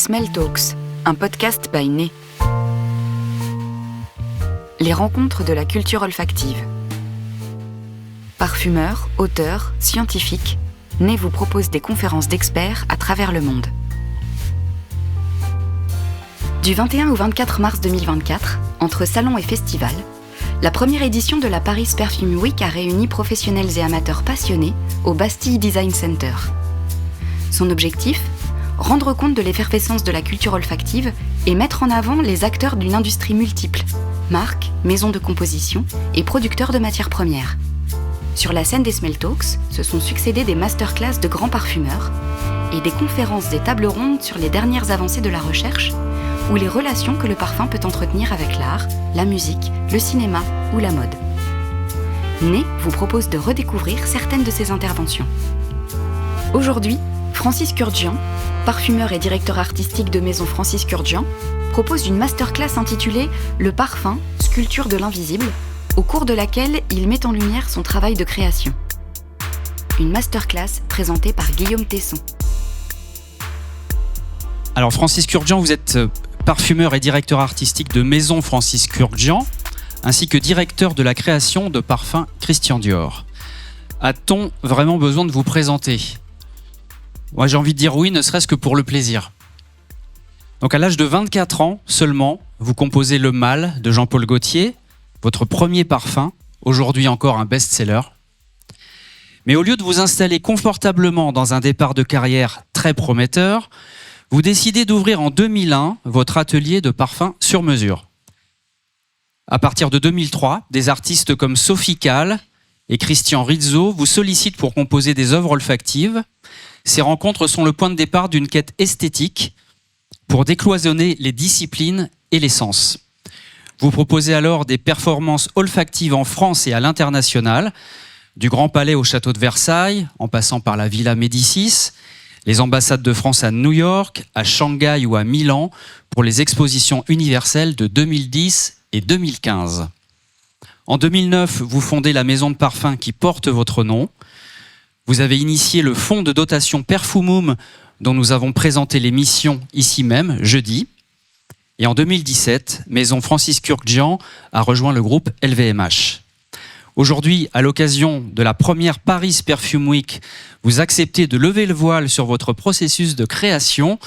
Smell Talks, un podcast by Né. Les rencontres de la culture olfactive. Parfumeurs, auteurs, scientifiques, Né vous propose des conférences d'experts à travers le monde. Du 21 au 24 mars 2024, entre salon et festival, la première édition de la Paris Perfume Week a réuni professionnels et amateurs passionnés au Bastille Design Center. Son objectif ? Rendre compte de l'effervescence de la culture olfactive et mettre en avant les acteurs d'une industrie multiple, marques, maisons de composition et producteurs de matières premières. Sur la scène des Smell Talks, se sont succédés des masterclass de grands parfumeurs et des conférences et tables rondes sur les dernières avancées de la recherche ou les relations que le parfum peut entretenir avec l'art, la musique, le cinéma ou la mode. Né vous propose de redécouvrir certaines de ces interventions. Aujourd'hui, Francis Kurkdjian, parfumeur et directeur artistique de maison Francis Kurkdjian, propose une masterclass intitulée « Le parfum, sculpture de l'invisible », au cours de laquelle il met en lumière son travail de création. Une masterclass présentée par Guillaume Tesson. Alors Francis Kurkdjian, vous êtes parfumeur et directeur artistique de maison Francis Kurkdjian, ainsi que directeur de la création de parfums Christian Dior. A-t-on vraiment besoin de vous présenter ? Moi, j'ai envie de dire oui, ne serait-ce que pour le plaisir. Donc, à l'âge de 24 ans seulement, vous composez Le Mal de Jean-Paul Gaultier, votre premier parfum, aujourd'hui encore un best-seller. Mais au lieu de vous installer confortablement dans un départ de carrière très prometteur, vous décidez d'ouvrir en 2001 votre atelier de parfums sur mesure. À partir de 2003, des artistes comme Sophie Calle et Christian Rizzo vous sollicitent pour composer des œuvres olfactives. Ces rencontres sont le point de départ d'une quête esthétique pour décloisonner les disciplines et les sens. Vous proposez alors des performances olfactives en France et à l'international, du Grand Palais au Château de Versailles, en passant par la Villa Médicis, les ambassades de France à New York, à Shanghai ou à Milan, pour les expositions universelles de 2010 et 2015. En 2009, vous fondez la maison de parfum qui porte votre nom. Vous avez initié le fonds de dotation Perfumum dont nous avons présenté les missions ici même, jeudi. Et en 2017, Maison Francis Kurkdjian a rejoint le groupe LVMH. Aujourd'hui, à l'occasion de la première Paris Perfume Week, vous acceptez de lever le voile sur votre processus de création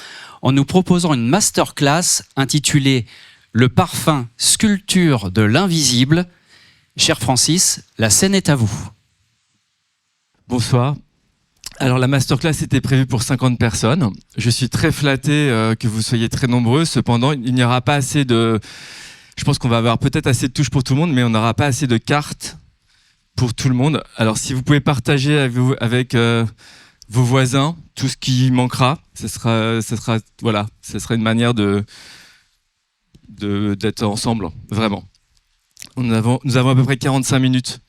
en nous proposant une masterclass intitulée « Le parfum, sculpture de l'invisible ». Cher Francis, la scène est à vous. Bonsoir. Alors la masterclass était prévue pour 50 personnes. Je suis très flatté que vous soyez très nombreux. Cependant, il n'y aura pas assez de... Je pense qu'on va avoir peut-être assez de touches pour tout le monde, mais on n'aura pas assez de cartes pour tout le monde. Alors si vous pouvez partager avec vos voisins tout ce qui manquera, ce sera une manière d'être ensemble, vraiment. Nous avons à peu près 45 minutes.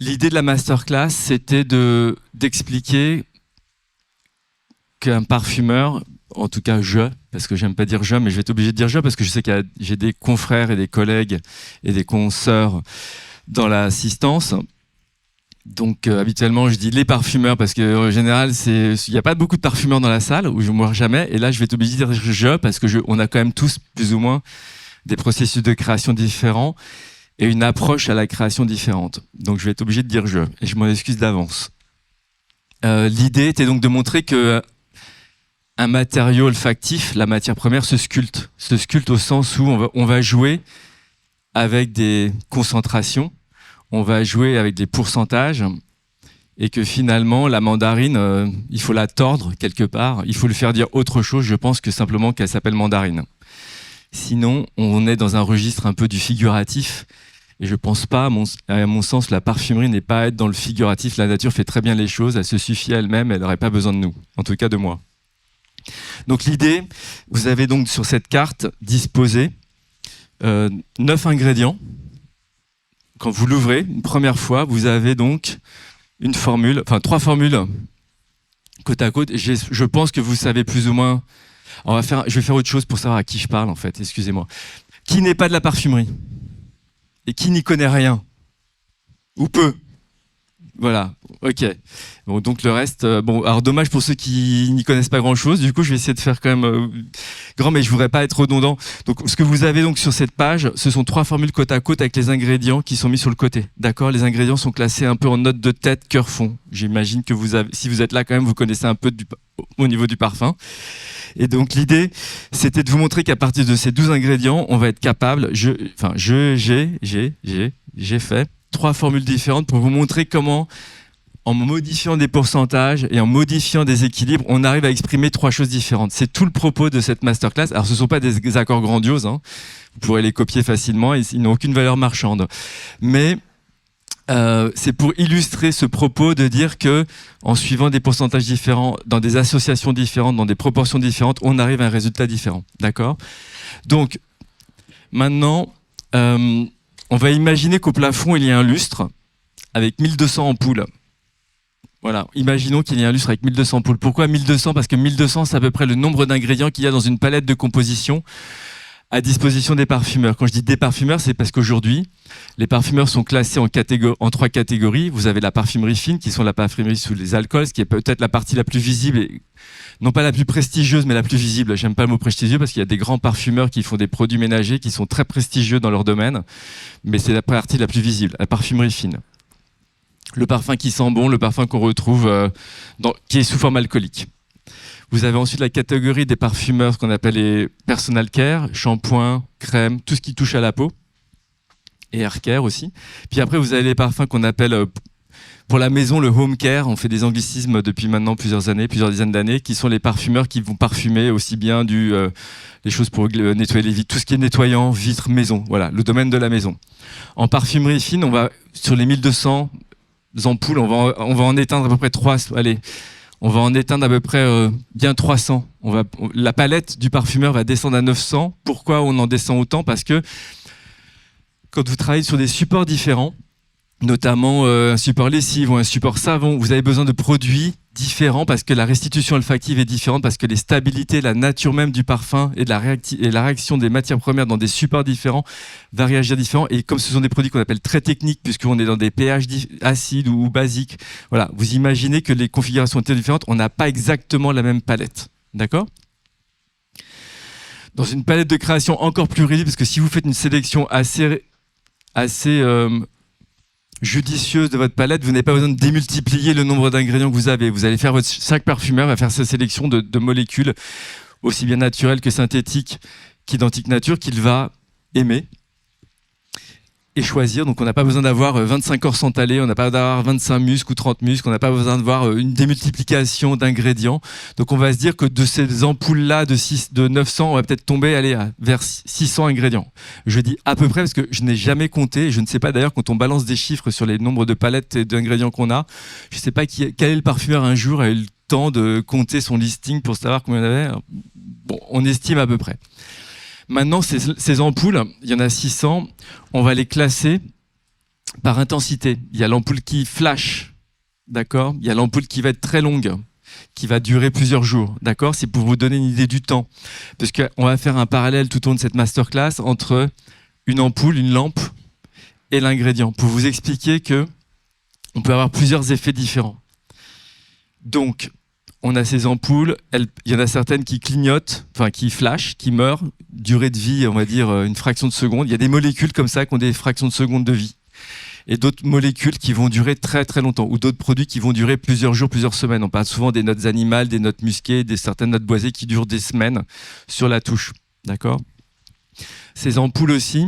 L'idée de la masterclass, c'était d'expliquer qu'un parfumeur, en tout cas parce que j'aime pas dire je, mais je vais être obligé de dire je, parce que je sais que j'ai des confrères et des collègues et des consoeurs dans l'assistance. Donc habituellement, je dis les parfumeurs, parce qu'en général, il n'y a pas beaucoup de parfumeurs dans la salle, où je ne mourrai jamais. Et là, je vais être obligé de dire je, parce qu'on a quand même tous, plus ou moins, des processus de création différents et une approche à la création différente. Donc je vais être obligé de dire je, et je m'en excuse d'avance. L'idée était donc de montrer que un matériau olfactif, la matière première, se sculpte au sens où on va jouer avec des concentrations, on va jouer avec des pourcentages, et que finalement la mandarine, il faut la tordre quelque part, il faut lui faire dire autre chose, je pense, que simplement qu'elle s'appelle mandarine. Sinon, on est dans un registre un peu du figuratif. Et je pense pas, à mon sens, la parfumerie n'est pas à être dans le figuratif. La nature fait très bien les choses, elle se suffit à elle-même, elle n'aurait pas besoin de nous, en tout cas de moi. Donc l'idée, vous avez donc sur cette carte disposé 9 ingrédients. Quand vous l'ouvrez, une première fois, vous avez donc une formule, enfin 3 formules côte à côte. Je pense que vous savez plus ou moins. Je vais faire autre chose pour savoir à qui je parle en fait, excusez-moi. Qui n'est pas de la parfumerie ? Et qui n'y connaît rien ? Ou peu ? Voilà, ok. Bon, donc le reste, bon, alors dommage pour ceux qui n'y connaissent pas grand-chose. Du coup, je vais essayer de faire quand même grand, mais je voudrais pas être redondant. Donc, ce que vous avez donc sur cette page, ce sont 3 formules côte à côte avec les ingrédients qui sont mis sur le côté. D'accord ? Les ingrédients sont classés un peu en note de tête, cœur, fond. J'imagine que si vous êtes là quand même, vous connaissez un peu au niveau du parfum. Et donc l'idée, c'était de vous montrer qu'à partir de ces 12 ingrédients, on va être capable. J'ai fait 3 formules différentes pour vous montrer comment, en modifiant des pourcentages et en modifiant des équilibres, on arrive à exprimer 3 choses différentes. C'est tout le propos de cette masterclass. Alors, ce ne sont pas des accords grandioses, hein. Vous pourrez les copier facilement, ils n'ont aucune valeur marchande. Mais c'est pour illustrer ce propos de dire que, en suivant des pourcentages différents, dans des associations différentes, dans des proportions différentes, on arrive à un résultat différent. D'accord ? Donc, maintenant, on va imaginer qu'au plafond, il y a un lustre avec 1200 ampoules. Voilà, imaginons qu'il y ait un lustre avec 1200 ampoules. Pourquoi 1200 ? Parce que 1200, c'est à peu près le nombre d'ingrédients qu'il y a dans une palette de composition à disposition des parfumeurs. Quand je dis des parfumeurs, c'est parce qu'aujourd'hui, les parfumeurs sont classés en 3 catégories. Vous avez la parfumerie fine, qui sont la parfumerie sous les alcools, ce qui est peut-être la partie la plus visible, et non pas la plus prestigieuse, mais la plus visible. J'aime pas le mot prestigieux parce qu'il y a des grands parfumeurs qui font des produits ménagers qui sont très prestigieux dans leur domaine, mais c'est la partie la plus visible, la parfumerie fine. Le parfum qui sent bon, le parfum qu'on retrouve, qui est sous forme alcoolique. Vous avez ensuite la catégorie des parfumeurs, ce qu'on appelle les personal care, shampoing, crème, tout ce qui touche à la peau, et hair care aussi. Puis après, vous avez les parfums qu'on appelle, pour la maison, le home care. On fait des anglicismes depuis maintenant plusieurs dizaines d'années, qui sont les parfumeurs qui vont parfumer aussi bien les choses pour nettoyer les vitres, tout ce qui est nettoyant, vitres, maison, voilà, le domaine de la maison. En parfumerie fine, on va, sur les 1200 ampoules, on va en éteindre à peu près 3, on va en éteindre à peu près bien 300. La palette du parfumeur va descendre à 900. Pourquoi on en descend autant ? Parce que quand vous travaillez sur des supports différents, notamment un support lessive ou un support savon, vous avez besoin de produits différents parce que la restitution olfactive est différente, parce que les stabilités, la nature même du parfum et la réaction des matières premières dans des supports différents va réagir différemment. Et comme ce sont des produits qu'on appelle très techniques, puisqu'on est dans des pH acides ou basiques, voilà, vous imaginez que les configurations étaient différentes, on n'a pas exactement la même palette. D'accord ? Dans une palette de création encore plus réduite, parce que si vous faites une sélection assez judicieuse de votre palette, vous n'avez pas besoin de démultiplier le nombre d'ingrédients que vous avez. Vous allez faire chaque parfumeur va faire sa sélection de molécules, aussi bien naturelles que synthétiques, qu'identiques nature, qu'il va aimer et choisir. Donc on n'a pas besoin d'avoir 25 corps santalés, on n'a pas besoin d'avoir 25 muscles ou 30 muscles, on n'a pas besoin d'avoir une démultiplication d'ingrédients. Donc on va se dire que de ces ampoules-là de 900, on va peut-être tomber vers 600 ingrédients. Je dis à peu près parce que je n'ai jamais compté, je ne sais pas d'ailleurs quand on balance des chiffres sur les nombres de palettes et d'ingrédients qu'on a, je ne sais pas quel est le parfumeur un jour a eu le temps de compter son listing pour savoir combien il y en avait. Bon, on estime à peu près. Maintenant, ces ampoules, il y en a 600, on va les classer par intensité. Il y a l'ampoule qui flash, d'accord ? Il y a l'ampoule qui va être très longue, qui va durer plusieurs jours, d'accord ? C'est pour vous donner une idée du temps. Parce qu'on va faire un parallèle tout au long de cette masterclass entre une ampoule, une lampe et l'ingrédient, pour vous expliquer qu'on peut avoir plusieurs effets différents. Donc, on a ces ampoules, il y en a certaines qui clignotent, enfin qui flashent, qui meurent, durée de vie, on va dire une fraction de seconde. Il y a des molécules comme ça qui ont des fractions de seconde de vie. Et d'autres molécules qui vont durer très très longtemps, ou d'autres produits qui vont durer plusieurs jours, plusieurs semaines. On parle souvent des notes animales, des notes musquées, certaines notes boisées qui durent des semaines sur la touche. D'accord ? Ces ampoules aussi,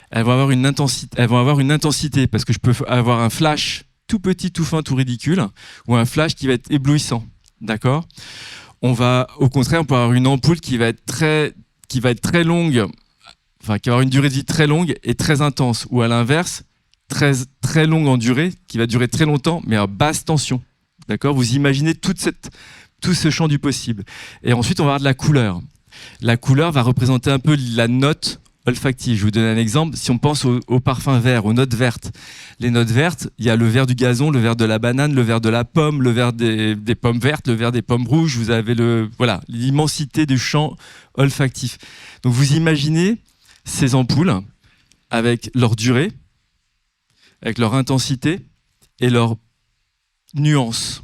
elles vont avoir une intensité, parce que je peux avoir un flash tout petit, tout fin, tout ridicule, ou un flash qui va être éblouissant. D'accord ? Au contraire, on peut avoir une ampoule qui va être très longue, enfin qui va avoir une durée de vie très longue et très intense, ou à l'inverse, très, très longue en durée, qui va durer très longtemps, mais à basse tension. D'accord ? Vous imaginez tout ce champ du possible. Et ensuite, on va avoir de la couleur. La couleur va représenter un peu la note olfactive. Je vous donne un exemple. Si on pense au parfum vert, aux notes vertes. Les notes vertes, il y a le vert du gazon, le vert de la banane, le vert de la pomme, le vert des pommes vertes, le vert des pommes rouges. Vous avez l'immensité du champ olfactif. Donc vous imaginez ces ampoules avec leur durée, avec leur intensité et leur nuance.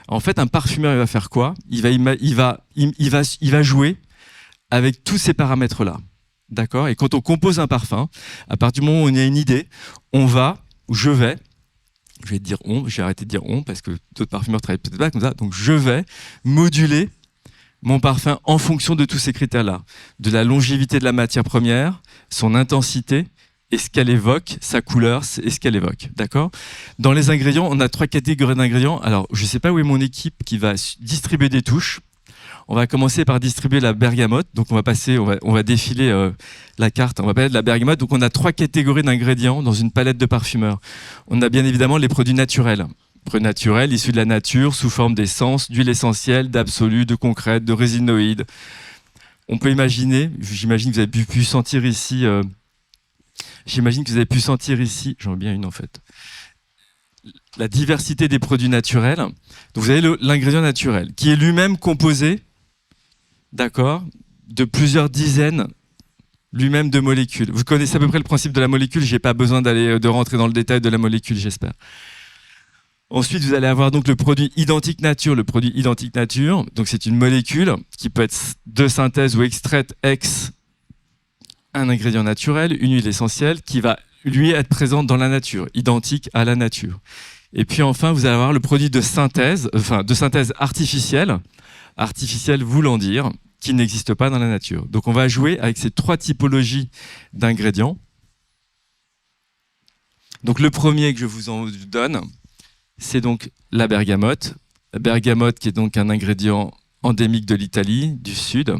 En fait, un parfumeur, il va faire quoi ? Il va jouer avec tous ces paramètres-là. D'accord ? Et quand on compose un parfum, à partir du moment où on a une idée, je vais dire on, j'ai arrêté de dire on parce que d'autres parfumeurs travaillent peut-être pas comme ça, donc je vais moduler mon parfum en fonction de tous ces critères-là, de la longévité de la matière première, son intensité, et ce qu'elle évoque, sa couleur, et ce qu'elle évoque. D'accord ? Dans les ingrédients, on a 3 catégories d'ingrédients. Alors, je ne sais pas où est mon équipe qui va distribuer des touches. On va commencer par distribuer la bergamote. Donc, on va défiler la carte. On va parler de la bergamote. Donc, on a 3 catégories d'ingrédients dans une palette de parfumeurs. On a bien évidemment les produits naturels. Produits naturels issus de la nature, sous forme d'essence, d'huile essentielle, d'absolu, de concrète, de résinoïdes. On peut imaginer, j'imagine que vous avez pu sentir ici... j'en ai bien une en fait, la diversité des produits naturels. Donc vous avez l'ingrédient naturel, qui est lui-même composé, d'accord, de plusieurs dizaines lui-même de molécules. Vous connaissez à peu près le principe de la molécule, je n'ai pas besoin de rentrer dans le détail de la molécule, j'espère. Ensuite, vous allez avoir donc le produit identique nature. Le produit identique nature, donc c'est une molécule qui peut être de synthèse ou extraite un ingrédient naturel, une huile essentielle qui va lui être présente dans la nature, identique à la nature. Et puis enfin, vous allez avoir le produit de synthèse artificielle, artificielle voulant dire qui n'existe pas dans la nature. Donc on va jouer avec ces 3 typologies d'ingrédients. Donc le premier que je vous en donne, c'est donc la bergamote. La bergamote qui est donc un ingrédient endémique de l'Italie, du sud.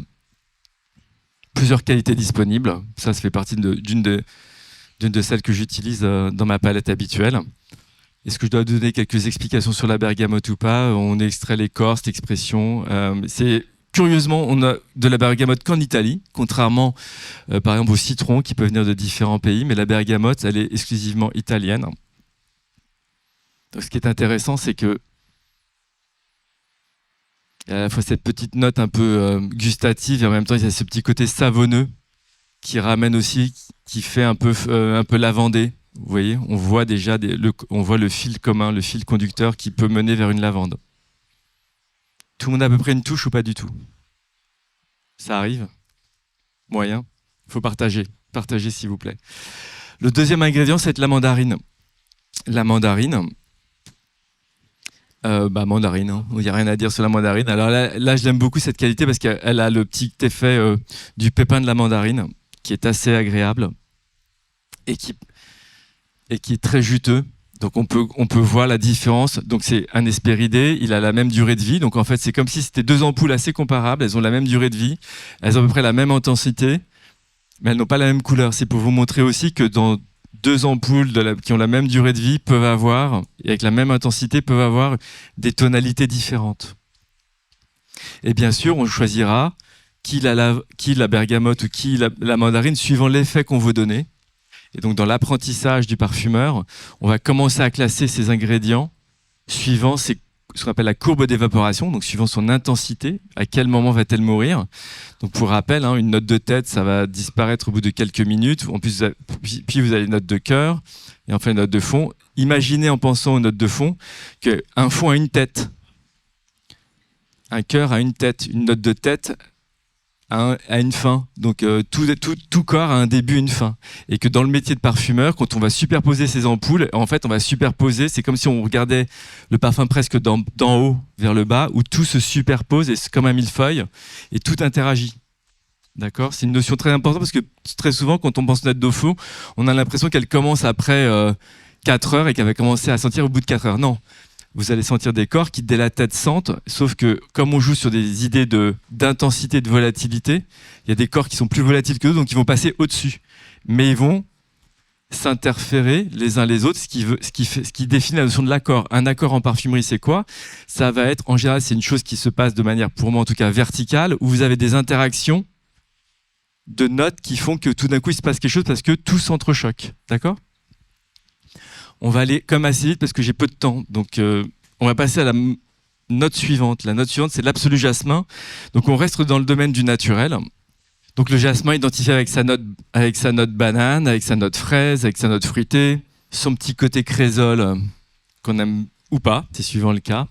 Plusieurs qualités disponibles. Ça fait partie d'une de celles que j'utilise dans ma palette habituelle. Est-ce que je dois donner quelques explications sur la bergamote ou pas ? On extrait l'écorce, l'expression. Curieusement, on a de la bergamote qu'en Italie, contrairement par exemple au citron qui peut venir de différents pays, mais la bergamote, elle est exclusivement italienne. Donc, ce qui est intéressant, c'est que il y a à la fois cette petite note un peu gustative et en même temps il y a ce petit côté savonneux qui ramène aussi, qui fait un peu lavandé. Vous voyez, on voit déjà on voit le fil commun, le fil conducteur qui peut mener vers une lavande. Tout le monde a à peu près une touche ou pas du tout ? Ça arrive ? Moyen ? Il faut partager. Partagez s'il vous plaît. Le deuxième ingrédient, c'est la mandarine. La mandarine... mandarine, hein. Il n'y a rien à dire sur la mandarine. Alors là je l'aime beaucoup cette qualité parce qu'elle a le petit effet du pépin de la mandarine qui est assez agréable et qui est très juteux. Donc on peut voir la différence. Donc c'est un hespéridé, il a la même durée de vie. Donc en fait c'est comme si c'était 2 ampoules assez comparables. Elles ont la même durée de vie, elles ont à peu près la même intensité, mais elles n'ont pas la même couleur. C'est pour vous montrer aussi que dans 2 ampoules qui ont la même durée de vie peuvent avoir, et avec la même intensité, peuvent avoir des tonalités différentes. Et bien sûr, on choisira qui la bergamote ou qui la mandarine suivant l'effet qu'on veut donner. Et donc, dans l'apprentissage du parfumeur, on va commencer à classer ces ingrédients suivant ce qu'on appelle la courbe d'évaporation, donc suivant son intensité, à quel moment va-t-elle mourir. Donc pour rappel, une note de tête, ça va disparaître au bout de quelques minutes. En plus, puis vous avez une note de cœur et enfin une note de fond. Imaginez en pensant aux notes de fond qu'un fond a une tête, un cœur a une tête, une note de tête a une fin. Donc tout corps a un début, une fin. Et que dans le métier de parfumeur, quand on va superposer ces ampoules, en fait on va superposer, c'est comme si on regardait le parfum presque d'en haut vers le bas, où tout se superpose et c'est comme un millefeuille et tout interagit. D'accord ? C'est une notion très importante parce que très souvent quand on pense note de fond, on a l'impression qu'elle commence après 4 heures et qu'elle va commencer à sentir au bout de 4 heures. Non. Vous allez sentir des corps qui, dès la tête, sentent, sauf que comme on joue sur des idées d'intensité, de volatilité, il y a des corps qui sont plus volatiles que d'autres, donc ils vont passer au-dessus. Mais ils vont s'interférer les uns les autres, ce qui définit la notion de l'accord. Un accord en parfumerie, c'est quoi ? Ça va être, en général, c'est une chose qui se passe de manière, pour moi en tout cas, verticale, où vous avez des interactions de notes qui font que tout d'un coup, il se passe quelque chose parce que tout s'entrechoque. D'accord ? On va aller comme assez vite parce que j'ai peu de temps. Donc, on va passer à la note suivante. La note suivante, c'est l'absolu jasmin. Donc, on reste dans le domaine du naturel. Donc, le jasmin identifié avec sa note banane, avec sa note fraise, avec sa note fruitée, son petit côté crésolé qu'on aime ou pas, c'est suivant le cas.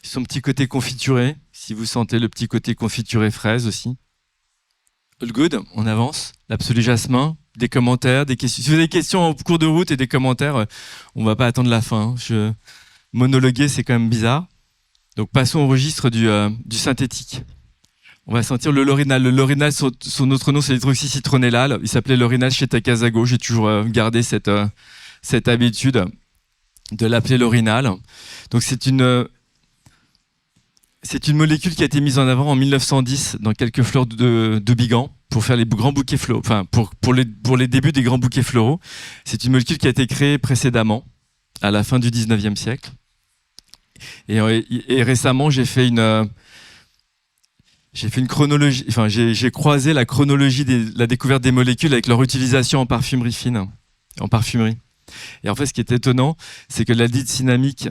Son petit côté confituré, si vous sentez le petit côté confituré fraise aussi. All good, on avance. L'absolu jasmin, des commentaires, des questions. Si vous avez des questions en cours de route et des commentaires, on va pas attendre la fin. Monologuer, c'est quand même bizarre. Donc passons au registre du synthétique. On va sentir le laurinal. Le laurinal, son autre nom, c'est l'hydroxycitronellal. Il s'appelait laurinal chez Takasago. J'ai toujours gardé cette habitude de l'appeler laurinal. Donc c'est une molécule qui a été mise en avant en 1910 dans quelques fleurs de Bigan pour faire les grands bouquets floraux, enfin pour les débuts des grands bouquets floraux. C'est une molécule qui a été créée précédemment, à la fin du 19e siècle. Et récemment, j'ai fait une chronologie, enfin j'ai croisé la chronologie de la découverte des molécules avec leur utilisation en parfumerie fine, en parfumerie. Et en fait, ce qui est étonnant, c'est que l'aldéhyde cinnamique,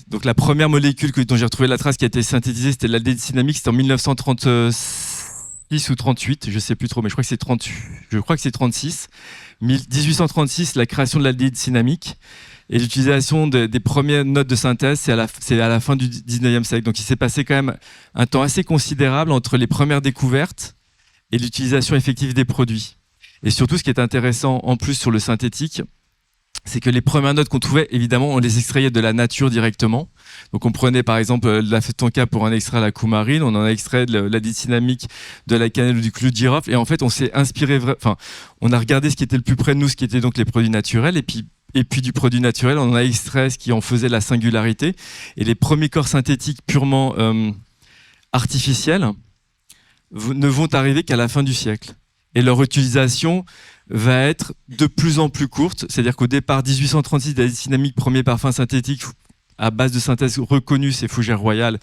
donc la première molécule dont j'ai retrouvé la trace qui a été synthétisée, c'était l'aldéhyde cinnamique, c'était en 1936 ou 38, je sais plus trop, mais je crois que c'est 36. 1836, la création de l'aldéhyde cinnamique et l'utilisation des premières notes de synthèse, c'est à la fin du 19e siècle. Donc il s'est passé quand même un temps assez considérable entre les premières découvertes et l'utilisation effective des produits. Et surtout, ce qui est intéressant en plus sur le synthétique, c'est que les premières notes qu'on trouvait, évidemment, on les extrayait de la nature directement. Donc on prenait par exemple la tonka pour en extraire la coumarine, on en a extrait de l'aldéhyde cinnamique, de la cannelle ou du clou de girofle, et en fait on s'est inspiré, on a regardé ce qui était le plus près de nous, ce qui était donc les produits naturels, et puis du produit naturel, on en a extrait ce qui en faisait la singularité. Et les premiers corps synthétiques purement artificiels ne vont arriver qu'à la fin du siècle. Et leur utilisation va être de plus en plus courte. C'est-à-dire qu'au départ, 1836, l'aldéhyde cinnamique, premier parfum synthétique à base de synthèse reconnu, c'est Fougère Royale.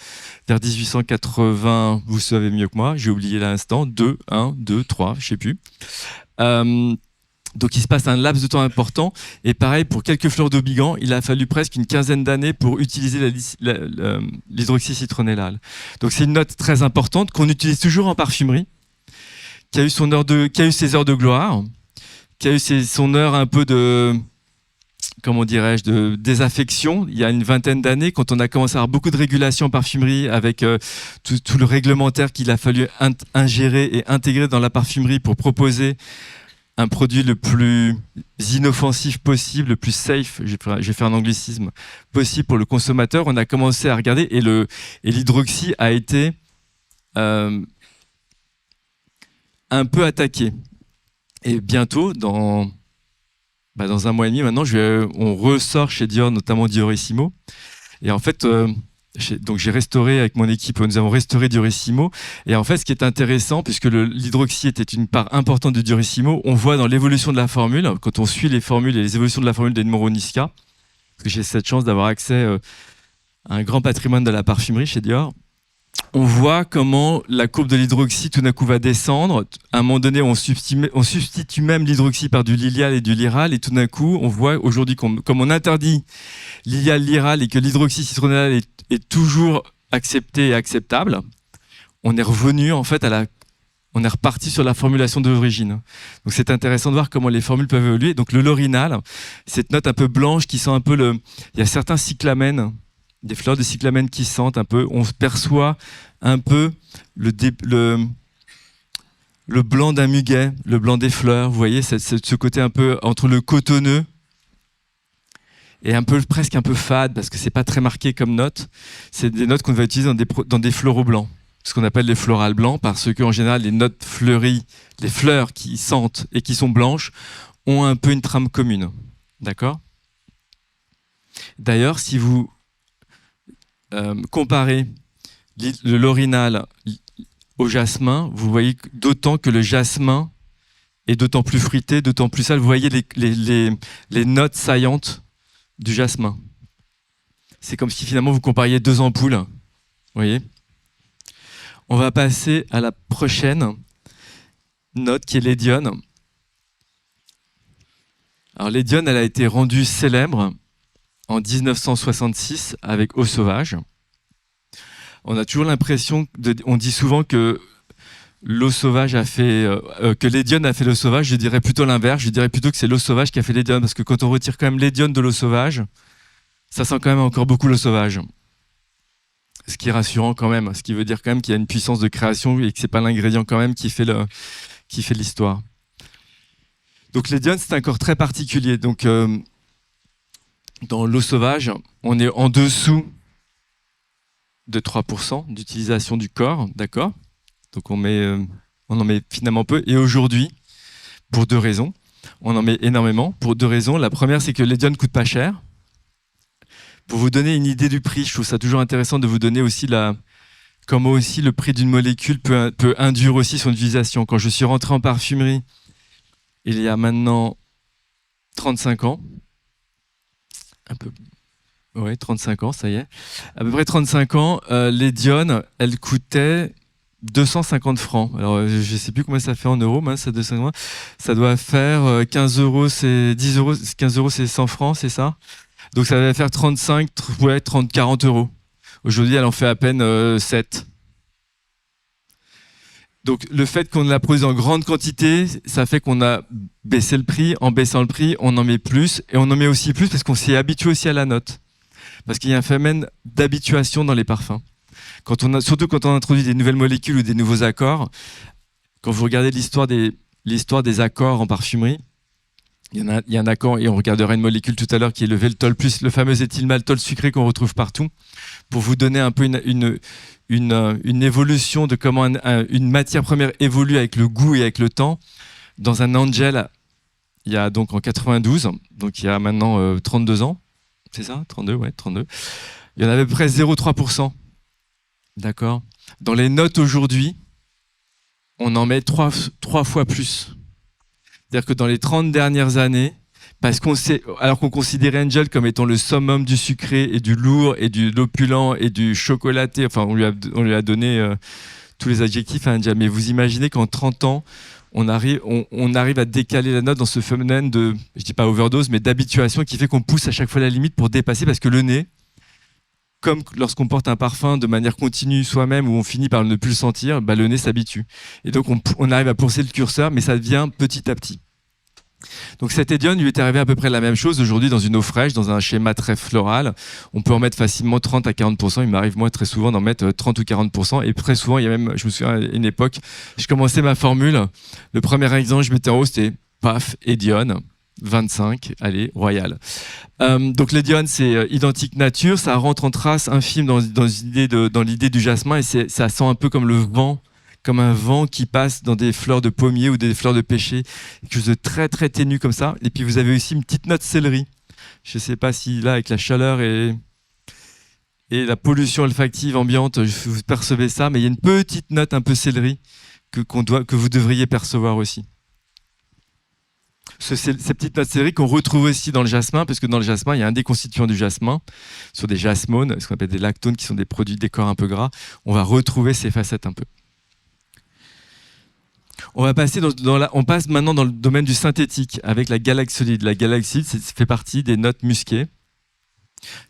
Vers 1880, vous savez mieux que moi, j'ai oublié l'instant, 2, 1, 2, 3, je ne sais plus. Donc il se passe un laps de temps important. Et pareil, pour quelques fleurs d'Aubigan, il a fallu presque une quinzaine d'années pour utiliser l'hydroxycitronellal. Donc c'est une note très importante qu'on utilise toujours en parfumerie, qui a eu ses heures de gloire, qui a eu son heure un peu de, comment dirais-je, de désaffection il y a une vingtaine d'années, quand on a commencé à avoir beaucoup de régulation en parfumerie avec tout le réglementaire qu'il a fallu ingérer et intégrer dans la parfumerie pour proposer un produit le plus inoffensif possible, le plus safe, je vais faire un anglicisme, possible pour le consommateur. On a commencé à regarder et l'hydroxy a été un peu attaqué. Et bientôt, dans un mois et demi maintenant, on ressort chez Dior, notamment Diorissimo. Et en fait, donc j'ai restauré avec mon équipe, nous avons restauré Diorissimo. Et en fait, ce qui est intéressant, puisque l'hydroxy était une part importante de Diorissimo, on voit dans l'évolution de la formule, quand on suit les formules et les évolutions de la formule d'Edmond Niska, parce que j'ai cette chance d'avoir accès à un grand patrimoine de la parfumerie chez Dior, on voit comment la courbe de l'hydroxy tout d'un coup va descendre. À un moment donné, on substitue même l'hydroxy par du lilial et du lyral, et tout d'un coup, on voit aujourd'hui, comme on interdit lilial, lyral, et que l'hydroxycitronellal est toujours accepté et acceptable, on est revenu en fait on est reparti sur la formulation d'origine. Donc c'est intéressant de voir comment les formules peuvent évoluer. Donc le laurinal, cette note un peu blanche qui sent un peu il y a certains cyclamènes, des fleurs de cyclamène qui sentent un peu, on perçoit un peu le blanc d'un muguet, le blanc des fleurs, vous voyez, ce côté un peu entre le cotonneux et presque un peu fade, parce que c'est pas très marqué comme note. C'est des notes qu'on va utiliser dans des floraux blancs, ce qu'on appelle les florales blancs, parce qu'en général, les notes fleuries, les fleurs qui sentent et qui sont blanches, ont un peu une trame commune. D'accord ? D'ailleurs, si vous comparez le laurinal au jasmin, vous voyez d'autant que le jasmin est d'autant plus fruité, d'autant plus sale. Vous voyez les notes saillantes du jasmin. C'est comme si finalement vous compariez deux ampoules. Vous voyez ? On va passer à la prochaine note qui est l'édione. Alors l'édione, elle a été rendue célèbre en 1966 avec Eau sauvage. On a toujours l'impression, on dit souvent que l'eau sauvage que l'édione a fait l'eau sauvage. Je dirais plutôt l'inverse. Je dirais plutôt que c'est l'eau sauvage qui a fait l'édione, parce que quand on retire quand même l'édione de l'eau sauvage, ça sent quand même encore beaucoup le sauvage. Ce qui est rassurant quand même, ce qui veut dire quand même qu'il y a une puissance de création et que c'est pas l'ingrédient quand même qui fait l'histoire. Donc les diones, c'est un corps très particulier. Donc dans l'eau sauvage, on est en dessous de 3% d'utilisation du corps, d'accord? Donc on en met finalement peu. Et aujourd'hui, pour deux raisons, on en met énormément. Pour deux raisons. La première, c'est que les diones coûtent pas cher. Pour vous donner une idée du prix, je trouve ça toujours intéressant de vous donner aussi comment aussi le prix d'une molécule peut induire aussi son utilisation. Quand je suis rentré en parfumerie, il y a maintenant 35 ans, 35 ans, ça y est, à peu près 35 ans, les diones, elles coûtaient 250 francs. Alors, je ne sais plus combien ça fait en euros, mais ça doit faire 15 euros, c'est 10 euros, 15 euros, c'est 100 francs, c'est ça? Donc ça va faire 35, 30, 40 euros. Aujourd'hui, elle en fait à peine 7. Donc le fait qu'on la produise en grande quantité, ça fait qu'on a baissé le prix. En baissant le prix, on en met plus. Et on en met aussi plus parce qu'on s'est habitué aussi à la note. Parce qu'il y a un phénomène d'habituation dans les parfums. Surtout quand on introduit des nouvelles molécules ou des nouveaux accords, quand vous regardez l'histoire des accords en parfumerie, il y a un accord, et on regardera une molécule tout à l'heure qui est le Veltol plus le fameux éthylmaltol sucré qu'on retrouve partout, pour vous donner un peu une évolution de comment une matière première évolue avec le goût et avec le temps. Dans un Angel, il y a donc en 92, donc il y a maintenant 32 ans, c'est ça? 32, ouais, 32. Il y en avait à peu près 0,3%. D'accord? Dans les notes aujourd'hui, on en met 3 fois plus. C'est-à-dire que dans les 30 dernières années, alors qu'on considérait Angel comme étant le summum du sucré et du lourd et de l'opulent et du chocolaté, enfin on lui a donné tous les adjectifs à Angel, mais vous imaginez qu'en 30 ans, on arrive à décaler la note dans ce phénomène de, je dis pas overdose, mais d'habituation qui fait qu'on pousse à chaque fois la limite pour dépasser, parce que le nez, comme lorsqu'on porte un parfum de manière continue soi-même, où on finit par ne plus le sentir, le nez s'habitue. Et donc on arrive à pousser le curseur, mais ça vient petit à petit. Donc cette Edione lui est arrivé à peu près la même chose aujourd'hui dans une eau fraîche, dans un schéma très floral. On peut en mettre facilement 30 à 40%. Il m'arrive moi très souvent d'en mettre 30 ou 40%. Et très souvent, il y a même, je me souviens à une époque, je commençais ma formule. Le premier exemple, je mettais en haut, c'était paf, Edione. 25, allez, royal. Donc l'Edione, c'est identique nature, ça rentre en trace infime dans l'idée du jasmin, et ça sent un peu comme le vent, comme un vent qui passe dans des fleurs de pommier ou des fleurs de pêcher, quelque chose de très très ténu comme ça. Et puis vous avez aussi une petite note céleri. Je ne sais pas si là, avec la chaleur et la pollution olfactive ambiante, vous percevez ça, mais il y a une petite note un peu céleri que vous devriez percevoir aussi. Ces petites notes céleri qu'on retrouve aussi dans le jasmin, parce que dans le jasmin, il y a un des constituants du jasmin, sur des jasmones, ce qu'on appelle des lactones, qui sont des produits des corps un peu gras. On va retrouver ces facettes un peu. On passe maintenant dans le domaine du synthétique, avec la galaxolide. La galaxolide, ça fait partie des notes musquées.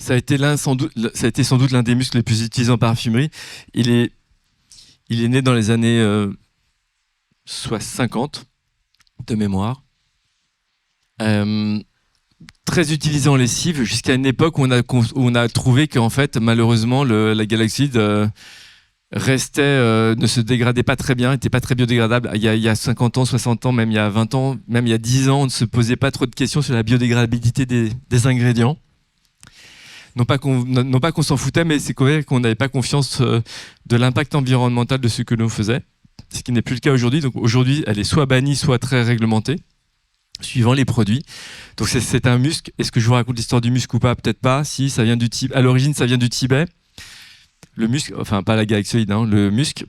Ça a été sans doute l'un des muscles les plus utilisés en parfumerie. Il est né dans les années 50, de mémoire. Très utilisé en lessive jusqu'à une époque où on a trouvé qu'en fait malheureusement la galaxolide ne se dégradait pas très bien, n'était pas très biodégradable. Il y a 50 ans, 60 ans, même il y a 20 ans, même il y a 10 ans, on ne se posait pas trop de questions sur la biodégradabilité des ingrédients. Non pas qu'on s'en foutait, mais c'est qu'on n'avait pas confiance de l'impact environnemental de ce que l'on faisait, ce qui n'est plus le cas aujourd'hui. Donc aujourd'hui, elle est soit bannie, soit très réglementée, suivant les produits. Donc c'est un musc. Est-ce que je vous raconte l'histoire du musc ou pas? Peut-être pas. Si, ça vient du Tibet. À l'origine, ça vient du Tibet. Le musc, enfin pas la galaxolide, hein, le musc.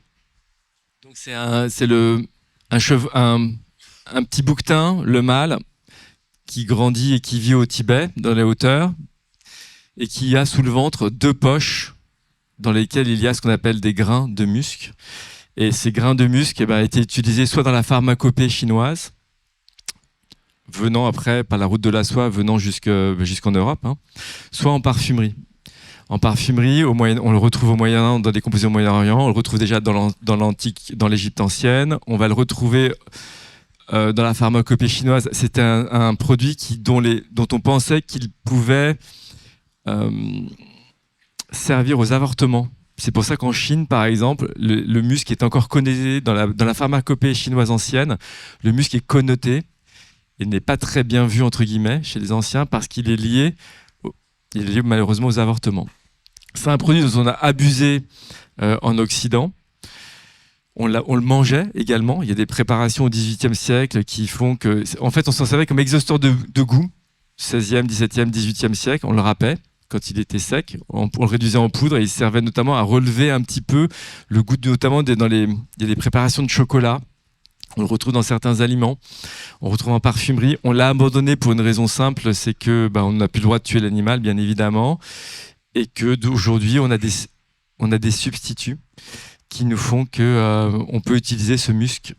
Donc c'est un petit bouquetin, le mâle, qui grandit et qui vit au Tibet, dans les hauteurs, et qui a sous le ventre 2 poches dans lesquelles il y a ce qu'on appelle des grains de musc. Et ces grains de musc étaient utilisés soit dans la pharmacopée chinoise, venant après par la route de la soie, venant jusqu'en Europe, hein, soit en parfumerie. En parfumerie, on le retrouve au Moyen-Orient, dans des compositions au Moyen-Orient, on le retrouve déjà dans l'Égypte ancienne, on va le retrouver dans la pharmacopée chinoise. C'était un produit dont on pensait qu'il pouvait servir aux avortements. C'est pour ça qu'en Chine, par exemple, le musc est encore connoté, dans la pharmacopée chinoise ancienne, le musc est connoté et n'est pas très bien vu, entre guillemets, chez les anciens, parce qu'il est lié malheureusement aux avortements. C'est un produit dont on a abusé en Occident. On le mangeait également. Il y a des préparations au XVIIIe siècle qui font que... En fait, on s'en servait comme exhausteur de goût. 16e, 17e, 18e siècle, on le râpait quand il était sec. On le réduisait en poudre et il servait notamment à relever un petit peu le goût, notamment il y a des préparations de chocolat. On le retrouve dans certains aliments. On le retrouve en parfumerie. On l'a abandonné pour une raison simple, c'est que on n'a plus le droit de tuer l'animal, bien évidemment, et que d'aujourd'hui on a des substituts qui nous font qu'on peut utiliser ce musc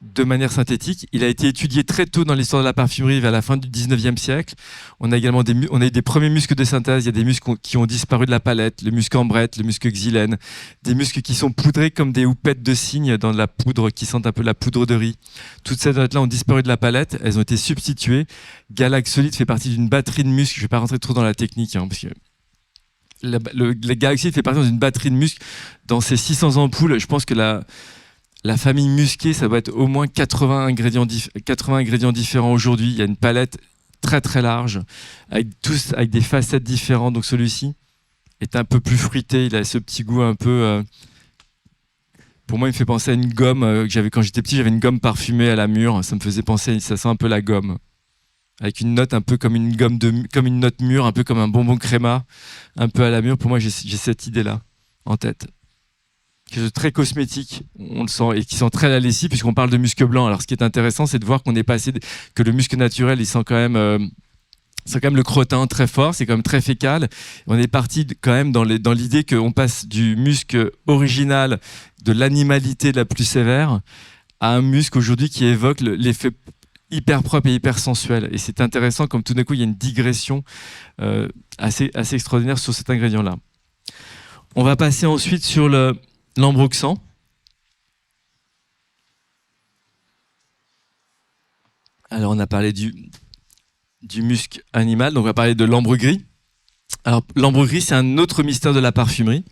de manière synthétique. Il a été étudié très tôt dans l'histoire de la parfumerie, vers la fin du 19e siècle. On a également eu des premiers muscs de synthèse. Il y a des muscs qui ont disparu de la palette, le musc ambrette, le musc xylène, des muscs qui sont poudrés comme des houppettes de cygne dans de la poudre qui sentent un peu la poudre de riz. Toutes ces notes-là ont disparu de la palette, elles ont été substituées. Galax Solide fait partie d'une batterie de muscs. Je ne vais pas rentrer trop dans la technique, parce que le Galax Solide fait partie d'une batterie de muscs. Dans ces 600 ampoules, je pense que la famille musquée, ça doit être au moins 80 ingrédients différents aujourd'hui. Il y a une palette très très large, avec des facettes différentes. Donc celui-ci est un peu plus fruité, il a ce petit goût un peu... Pour moi, il me fait penser à une gomme que j'avais quand j'étais petit. J'avais une gomme parfumée à la mûre. Ça me faisait penser, ça sent un peu la gomme. Avec une note un peu comme une gomme comme une note mûre, un peu comme un bonbon créma, un peu à la mûre. Pour moi, j'ai cette idée-là en tête. Quelque chose de très cosmétique, on le sent, et qui sent très la lessive, puisqu'on parle de musc blanc. Alors, ce qui est intéressant, c'est de voir qu'on est passé, que le musc naturel, il sent quand même le crottin très fort, c'est quand même très fécal. On est parti quand même dans l'idée qu'on passe du musc original, de l'animalité la plus sévère, à un musc aujourd'hui qui évoque l'effet hyper propre et hyper sensuel. Et c'est intéressant, comme tout d'un coup, il y a une digression assez extraordinaire sur cet ingrédient-là. On va passer ensuite sur l'ambroxan. Alors, on a parlé du musc animal, donc on va parler de l'ambre gris. Alors, l'ambre gris, c'est un autre mystère de la parfumerie.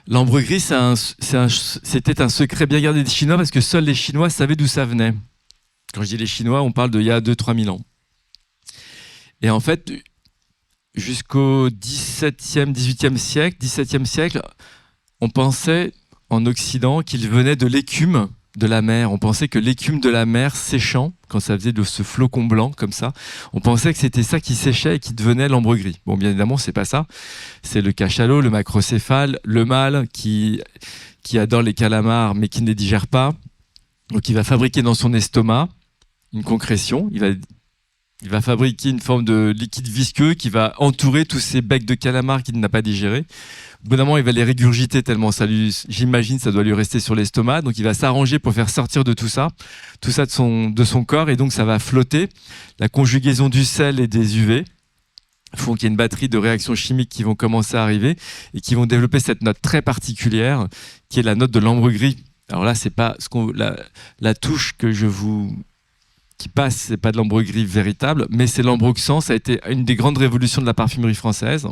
L'ambre gris, c'était un secret bien gardé des Chinois, parce que seuls les Chinois savaient d'où ça venait. Quand je dis les Chinois, on parle d'il y a 2-3 000 ans. Et en fait, jusqu'au XVIIe siècle, on pensait en Occident qu'il venait de l'écume de la mer. On pensait que l'écume de la mer séchant, quand ça faisait de ce flocon blanc comme ça, on pensait que c'était ça qui séchait et qui devenait l'ambre gris. Bon, bien évidemment, c'est pas ça. C'est le cachalot, le macrocéphale, le mâle qui adore les calamars mais qui ne les digère pas. Donc il va fabriquer dans son estomac une concrétion. Il va fabriquer une forme de liquide visqueux qui va entourer tous ces becs de calamar qu'il n'a pas digérés. Au bout d'un moment, il va les régurgiter tellement j'imagine, ça doit lui rester sur l'estomac. Donc, il va s'arranger pour faire sortir de tout ça de son corps, et donc ça va flotter. La conjugaison du sel et des UV font qu'il y a une batterie de réactions chimiques qui vont commencer à arriver et qui vont développer cette note très particulière, qui est la note de l'ambre gris. Alors là, c'est pas la touche qui passe, c'est pas de l'ambre gris véritable, mais c'est l'ambroxan. Ça a été une des grandes révolutions de la parfumerie française.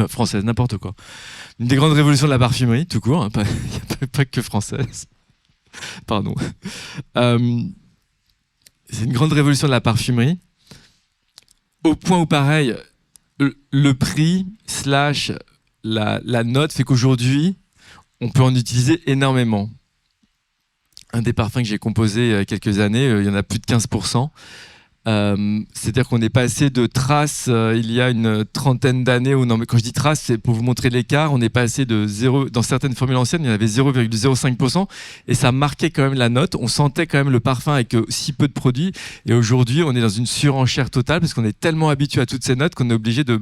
Française, n'importe quoi. Une des grandes révolutions de la parfumerie, tout court, hein, pas que française. Pardon. C'est une grande révolution de la parfumerie. Au point où, pareil, le prix / la note fait qu'aujourd'hui, on peut en utiliser énormément. Un des parfums que j'ai composé il y a quelques années, il y en a plus de 15%. C'est-à-dire qu'on est passé de traces il y a une trentaine d'années, mais quand je dis traces, c'est pour vous montrer l'écart, on est passé de 0, dans certaines formules anciennes, il y en avait 0,05%, et ça marquait quand même la note, on sentait quand même le parfum avec si peu de produits, et aujourd'hui on est dans une surenchère totale, parce qu'on est tellement habitué à toutes ces notes qu'on est obligé de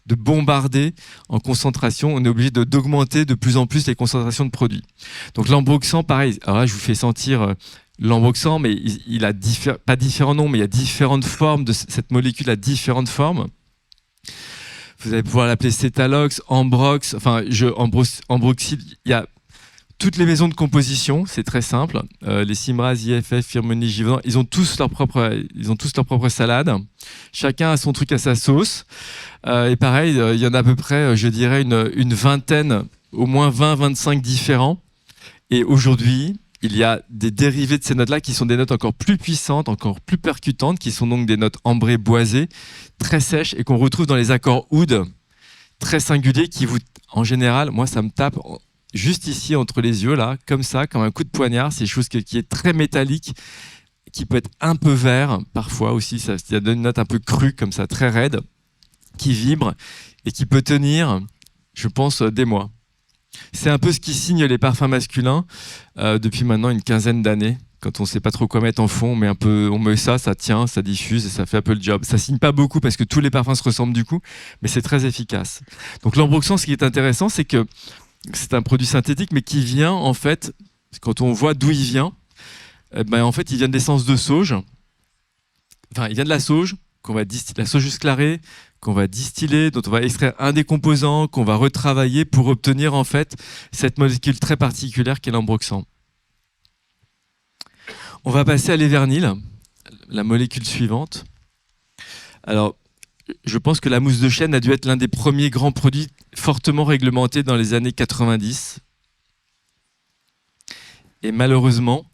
bombarder en concentration, on est obligé d'augmenter de plus en plus les concentrations de produits. Donc l'ambroxan, pareil, alors là je vous fais sentir... l'ambroxan, mais il a pas différents noms, mais il y a différentes formes de cette molécule, a différentes formes. Vous allez pouvoir l'appeler cétalox, ambrox, ambroxyl. Il y a toutes les maisons de composition, c'est très simple. Les Simraz, IFF, Firmenich, Givaudan, ils ont tous leur propre salade. Chacun a son truc à sa sauce. Et pareil, il y en a à peu près, je dirais, une vingtaine, au moins 20-25 différents. Et aujourd'hui, il y a des dérivés de ces notes-là qui sont des notes encore plus puissantes, encore plus percutantes, qui sont donc des notes ambrées, boisées, très sèches, et qu'on retrouve dans les accords oud, très singuliers, qui vous, en général, moi ça me tape juste ici entre les yeux, là, comme ça, comme un coup de poignard. C'est quelque chose qui est très métallique, qui peut être un peu vert, parfois aussi, ça donne une note un peu crue, comme ça, très raide, qui vibre, et qui peut tenir, je pense, des mois. C'est un peu ce qui signe les parfums masculins depuis maintenant une quinzaine d'années. Quand on ne sait pas trop quoi mettre en fond, on met ça tient, ça diffuse et ça fait un peu le job. Ça signe pas beaucoup parce que tous les parfums se ressemblent du coup, mais c'est très efficace. Donc l'ambroxan, ce qui est intéressant, c'est que c'est un produit synthétique, mais qui vient en fait, quand on voit d'où il vient, en fait, il vient de l'essence de sauge. Enfin, il vient de la sauge, la sauge clarée, qu'on va distiller, dont on va extraire un des composants, qu'on va retravailler pour obtenir en fait cette molécule très particulière qu'est l'ambroxan. On va passer à l'évernil, la molécule suivante. Alors, je pense que la mousse de chêne a dû être l'un des premiers grands produits fortement réglementés dans les années 90. Et malheureusement,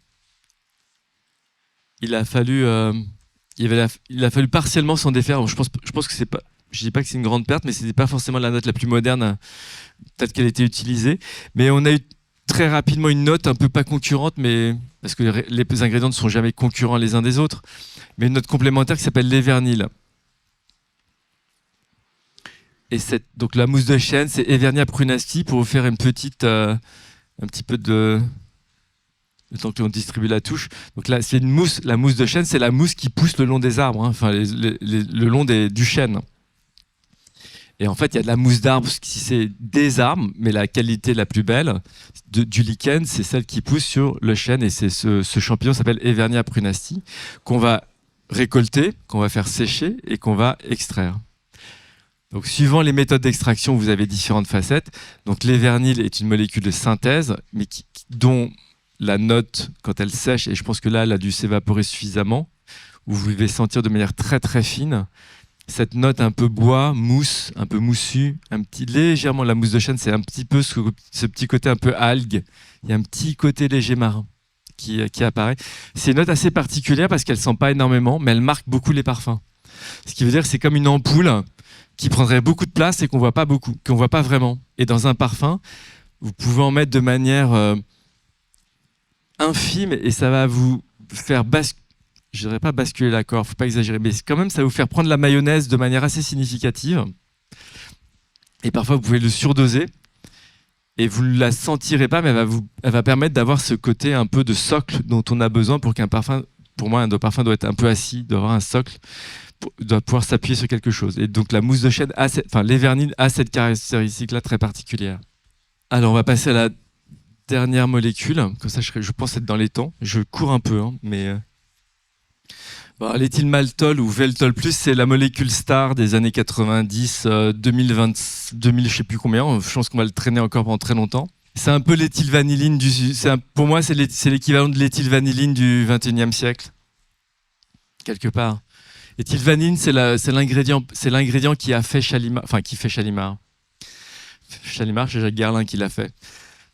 il a fallu partiellement s'en défaire. Je pense que c'est pas. Je dis pas que c'est une grande perte, mais c'était pas forcément la note la plus moderne telle qu'elle était utilisée. Mais on a eu très rapidement une note un peu pas concurrente, mais parce que les ingrédients ne sont jamais concurrents les uns des autres, mais une note complémentaire qui s'appelle l'évernil. Et donc la mousse de chêne, c'est Evernia prunasti, pour vous faire une petite, un petit peu de. Le temps que l'on distribue la touche. Donc là, c'est une mousse. La mousse de chêne, c'est la mousse qui pousse le long des arbres, hein, enfin le long du chêne. Et en fait, il y a de la mousse d'arbre, si c'est des arbres, mais la qualité la plus belle du lichen, c'est celle qui pousse sur le chêne. Et c'est ce champignon s'appelle Evernia prunasti, qu'on va récolter, qu'on va faire sécher et qu'on va extraire. Donc, suivant les méthodes d'extraction, vous avez différentes facettes. Donc, l'évernil est une molécule de synthèse, mais dont la note, quand elle sèche, et je pense que là, elle a dû s'évaporer suffisamment, où vous pouvez sentir de manière très très fine cette note un peu bois, mousse, un peu moussu, légèrement, la mousse de chêne, c'est un petit peu ce petit côté un peu algue. Il y a un petit côté léger marin qui apparaît. C'est une note assez particulière parce qu'elle ne sent pas énormément, mais elle marque beaucoup les parfums. Ce qui veut dire que c'est comme une ampoule qui prendrait beaucoup de place et qu'on voit pas beaucoup, qu'on voit pas vraiment. Et dans un parfum, vous pouvez en mettre de manière infime et ça va vous faire je dirais pas basculer l'accord, faut pas exagérer, mais quand même ça va vous faire prendre la mayonnaise de manière assez significative. Et parfois vous pouvez le surdoser et vous ne la sentirez pas, mais elle va permettre d'avoir ce côté un peu de socle dont on a besoin pour qu'un parfum, pour moi un parfum doit être un peu assis, doit avoir un socle, doit pouvoir s'appuyer sur quelque chose. Et donc la mousse de chêne, l'évernil a cette caractéristique-là très particulière. Alors on va passer à la dernière molécule, comme ça je pense être dans les temps. Je cours un peu, hein, mais l'éthylmaltol ou Veltol+, c'est la molécule star des années 90, 2020, 2000, je sais plus combien. Je pense qu'on va le traîner encore pendant très longtemps. C'est un peu l'éthylvanilline pour moi, c'est l'équivalent de l'éthylvanilline du 21e siècle, quelque part. Éthylvanilline, c'est l'ingrédient qui a fait Shalimar, enfin qui fait Shalimar. Shalimar, c'est Jacques Garlin qui l'a fait.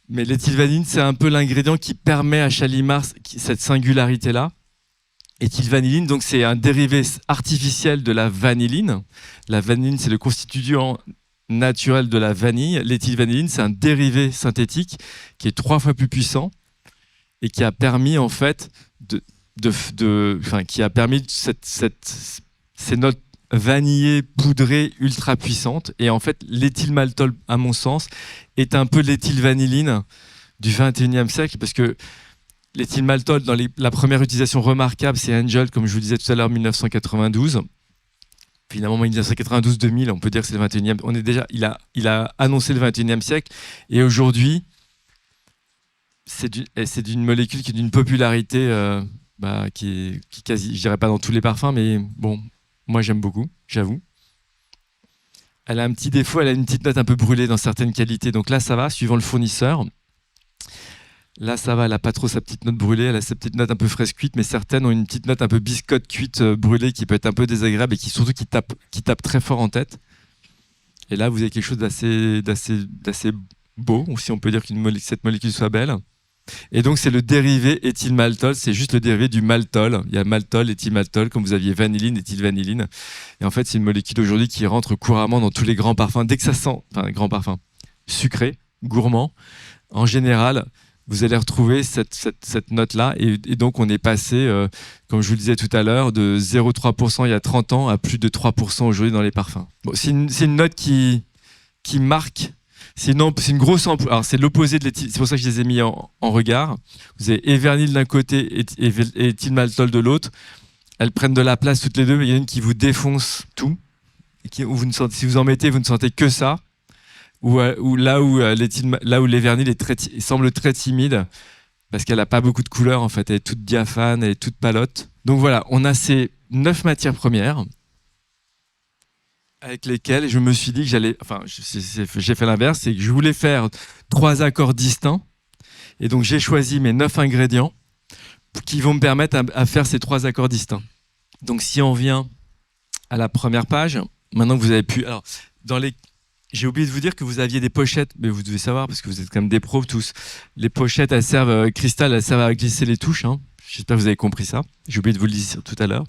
Mais l'éthylvanilline, c'est un peu l'ingrédient qui permet à Shalimar cette singularité-là. Éthylvanilline, donc c'est un dérivé artificiel de la vanilline. La vanilline, c'est le constituant naturel de la vanille. L'éthylvanilline, c'est un dérivé synthétique qui est 3 fois plus puissant et qui a permis en fait ces notes vanillées, poudrées, ultra puissantes. Et en fait, l'éthylmaltol, à mon sens, est un peu l'éthylvanilline du 21e siècle parce que l'éthylmaltol, dans la première utilisation remarquable, c'est Angel, comme je vous disais tout à l'heure, 1992. Finalement, 1992-2000, on peut dire que c'est le 21e. Il a annoncé le 21e siècle. Et aujourd'hui, c'est d'une molécule qui est d'une popularité qui est quasi, je dirais pas dans tous les parfums, mais bon, moi j'aime beaucoup, j'avoue. Elle a un petit défaut, elle a une petite note un peu brûlée dans certaines qualités. Donc là, ça va, suivant le fournisseur. Là, ça va, elle n'a pas trop sa petite note brûlée, elle a sa petite note un peu fraise cuite, mais certaines ont une petite note un peu biscotte cuite brûlée qui peut être un peu désagréable et surtout qui tape très fort en tête. Et là, vous avez quelque chose d'assez beau, ou si on peut dire que cette molécule soit belle. Et donc, c'est le dérivé éthylmaltol, c'est juste le dérivé du maltol. Il y a maltol, éthylmaltol, comme vous aviez vanilline, éthylvanilline. Et en fait, c'est une molécule aujourd'hui qui rentre couramment dans tous les grands parfums. Dès que ça sent, enfin, grands parfums sucrés, gourmands, en général, vous allez retrouver cette note-là. Et donc, on est passé, comme je vous le disais tout à l'heure, de 0,3% il y a 30 ans à plus de 3% aujourd'hui dans les parfums. Bon, c'est une note qui marque. C'est une grosse ampoule. Alors, c'est l'opposé de l'éthyle. C'est pour ça que je les ai mis en regard. Vous avez Evernil d'un côté et éthylmaltol de l'autre. Elles prennent de la place toutes les deux, mais il y en a une qui vous défonce tout. Et si vous en mettez, vous ne sentez que ça. Ou là où l'Evernil semble très timide, parce qu'elle n'a pas beaucoup de couleurs, en fait. Elle est toute diaphane, elle est toute palote. Donc voilà, on a ces 9 matières premières avec lesquelles je me suis dit que j'ai fait l'inverse, c'est que je voulais faire 3 accords distincts. Et donc j'ai choisi mes 9 ingrédients qui vont me permettre à faire ces 3 accords distincts. Donc si on vient à la première page, maintenant que vous avez pu... Alors, j'ai oublié de vous dire que vous aviez des pochettes, mais vous devez savoir parce que vous êtes quand même des pros tous. Les pochettes, elles servent, Cristal, elles servent à glisser les touches. Hein. J'espère que vous avez compris ça. J'ai oublié de vous le dire tout à l'heure.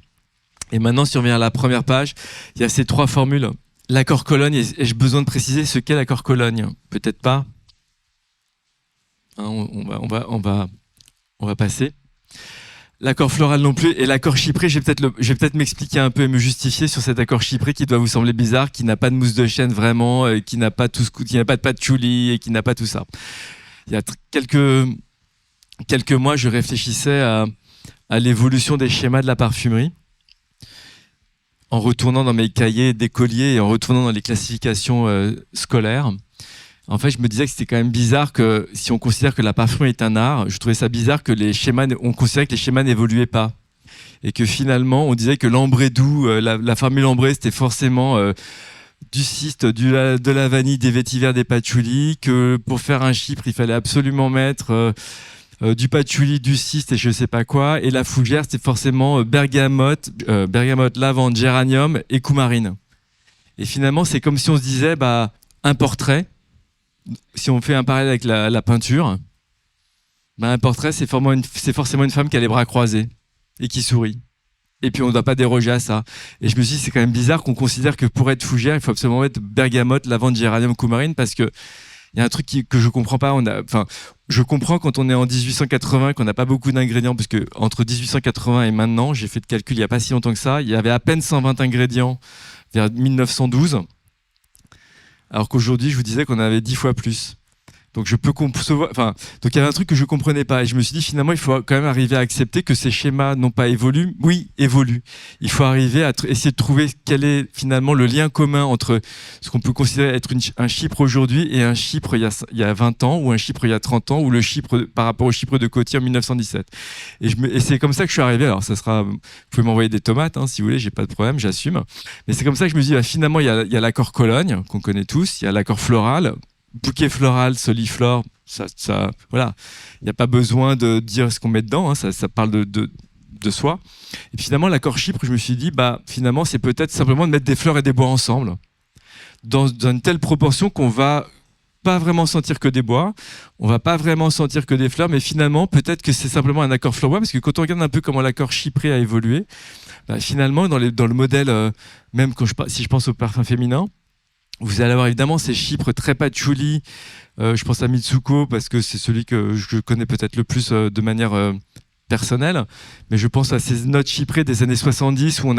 Et maintenant, si on vient à la première page, il y a ces 3 formules. L'accord Cologne, ai-je besoin de préciser ce qu'est l'accord Cologne? Peut-être pas. Hein, on va passer. L'accord floral non plus. Et l'accord chypré, je vais peut-être m'expliquer un peu et me justifier sur cet accord chypré qui doit vous sembler bizarre, qui n'a pas de mousse de chêne vraiment, qui n'a pas qui n'a pas de patchouli et qui n'a pas tout ça. Il y a quelques mois, je réfléchissais à l'évolution des schémas de la parfumerie, en retournant dans mes cahiers d'écolier et en retournant dans les classifications scolaires. En fait, je me disais que c'était quand même bizarre que, si on considère que la parfumerie est un art, je trouvais ça bizarre que on considérait que les schémas n'évoluaient pas. Et que finalement, on disait que l'ambré doux, la formule ambrée, c'était forcément du cyste, de la vanille, des vétivers, des patchoulis, que pour faire un chypre, il fallait absolument mettre du patchouli, du cyste et je sais pas quoi. Et la fougère, c'était forcément bergamote, lavande, géranium et coumarine. Et finalement, c'est comme si on se disait, un portrait, si on fait un parallèle avec la peinture, un portrait, c'est forcément une femme qui a les bras croisés et qui sourit. Et puis on ne doit pas déroger à ça. Et je me suis dit, c'est quand même bizarre qu'on considère que pour être fougère, il faut absolument mettre bergamote, lavande, géranium, coumarine, parce que il y a un truc que je comprends pas. Je comprends quand on est en 1880 qu'on n'a pas beaucoup d'ingrédients, parce que entre 1880 et maintenant, j'ai fait le calcul il n'y a pas si longtemps que ça, il y avait à peine 120 ingrédients vers 1912. Alors qu'aujourd'hui, je vous disais qu'on avait 10 fois plus. Donc je peux concevoir. Donc il y avait un truc que je comprenais pas et je me suis dit finalement il faut quand même arriver à accepter que ces schémas n'ont pas évolué. Oui, évoluent. Il faut arriver à essayer de trouver quel est finalement le lien commun entre ce qu'on peut considérer être un Chypre aujourd'hui et un Chypre il y a 20 ans ou un Chypre il y a 30 ans ou le Chypre par rapport au Chypre de Coty en 1917. Et c'est comme ça que je suis arrivé. Alors ça sera, vous pouvez m'envoyer des tomates si vous voulez, j'ai pas de problème, j'assume. Mais c'est comme ça que je me suis dit finalement il y a l'accord Cologne qu'on connaît tous, il y a l'accord floral. Bouquet floral, soliflore, ça, voilà. Il n'y a pas besoin de dire ce qu'on met dedans, ça parle de soi. Et puis finalement, l'accord Chypre, je me suis dit, finalement, c'est peut-être simplement de mettre des fleurs et des bois ensemble, dans une telle proportion qu'on va pas vraiment sentir que des bois, on va pas vraiment sentir que des fleurs, mais finalement, peut-être que c'est simplement un accord fleur-bois, parce que quand on regarde un peu comment l'accord chypré a évolué, finalement, dans le modèle, même si je pense au parfum féminin, vous allez avoir évidemment ces chypres très patchouli. Je pense à Mitsuko parce que c'est celui que je connais peut-être le plus de manière personnelle. Mais je pense à ces notes chyprées des années 70 où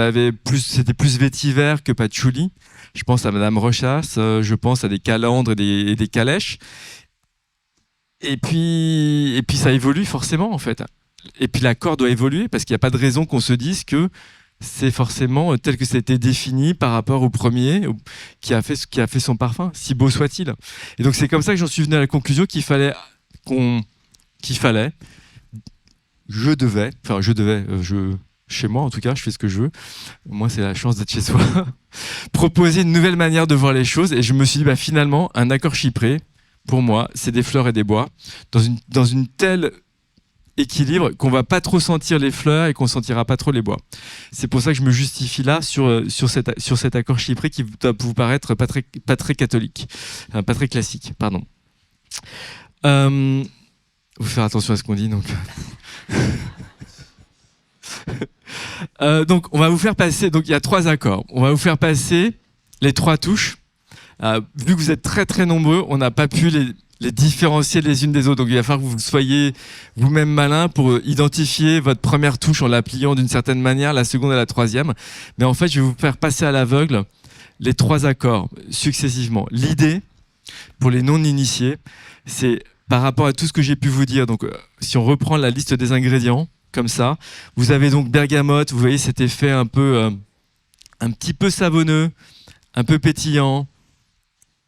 c'était plus vétiver que patchouli. Je pense à Madame Rochas, je pense à des calandres et des calèches. Et puis ça évolue forcément en fait. Et puis l'accord doit évoluer parce qu'il n'y a pas de raison qu'on se dise que c'est forcément tel que c'était défini par rapport au premier qui a fait son parfum, si beau soit-il. Et donc c'est comme ça que j'en suis venu à la conclusion chez moi en tout cas, je fais ce que je veux. Moi c'est la chance d'être chez soi. Proposer une nouvelle manière de voir les choses et je me suis dit finalement un accord chypré, pour moi, c'est des fleurs et des bois, dans une telle équilibre qu'on va pas trop sentir les fleurs et qu'on sentira pas trop les bois. C'est pour ça que je me justifie là sur cet accord chypré qui doit vous paraître pas très catholique, enfin, pas très classique, pardon. Faut faire attention à ce qu'on dit, donc. Donc on va vous faire passer, donc il y a 3 accords. On va vous faire passer les 3 touches. Vu que vous êtes très très nombreux, on n'a pas pu les différencier les unes des autres. Donc il va falloir que vous soyez vous-même malin pour identifier votre première touche en la pliant d'une certaine manière, la seconde et la troisième. Mais en fait, je vais vous faire passer à l'aveugle les 3 accords successivement. L'idée, pour les non-initiés, c'est par rapport à tout ce que j'ai pu vous dire. Donc si on reprend la liste des ingrédients, comme ça, vous avez donc bergamote, vous voyez cet effet un petit peu savonneux, un peu pétillant,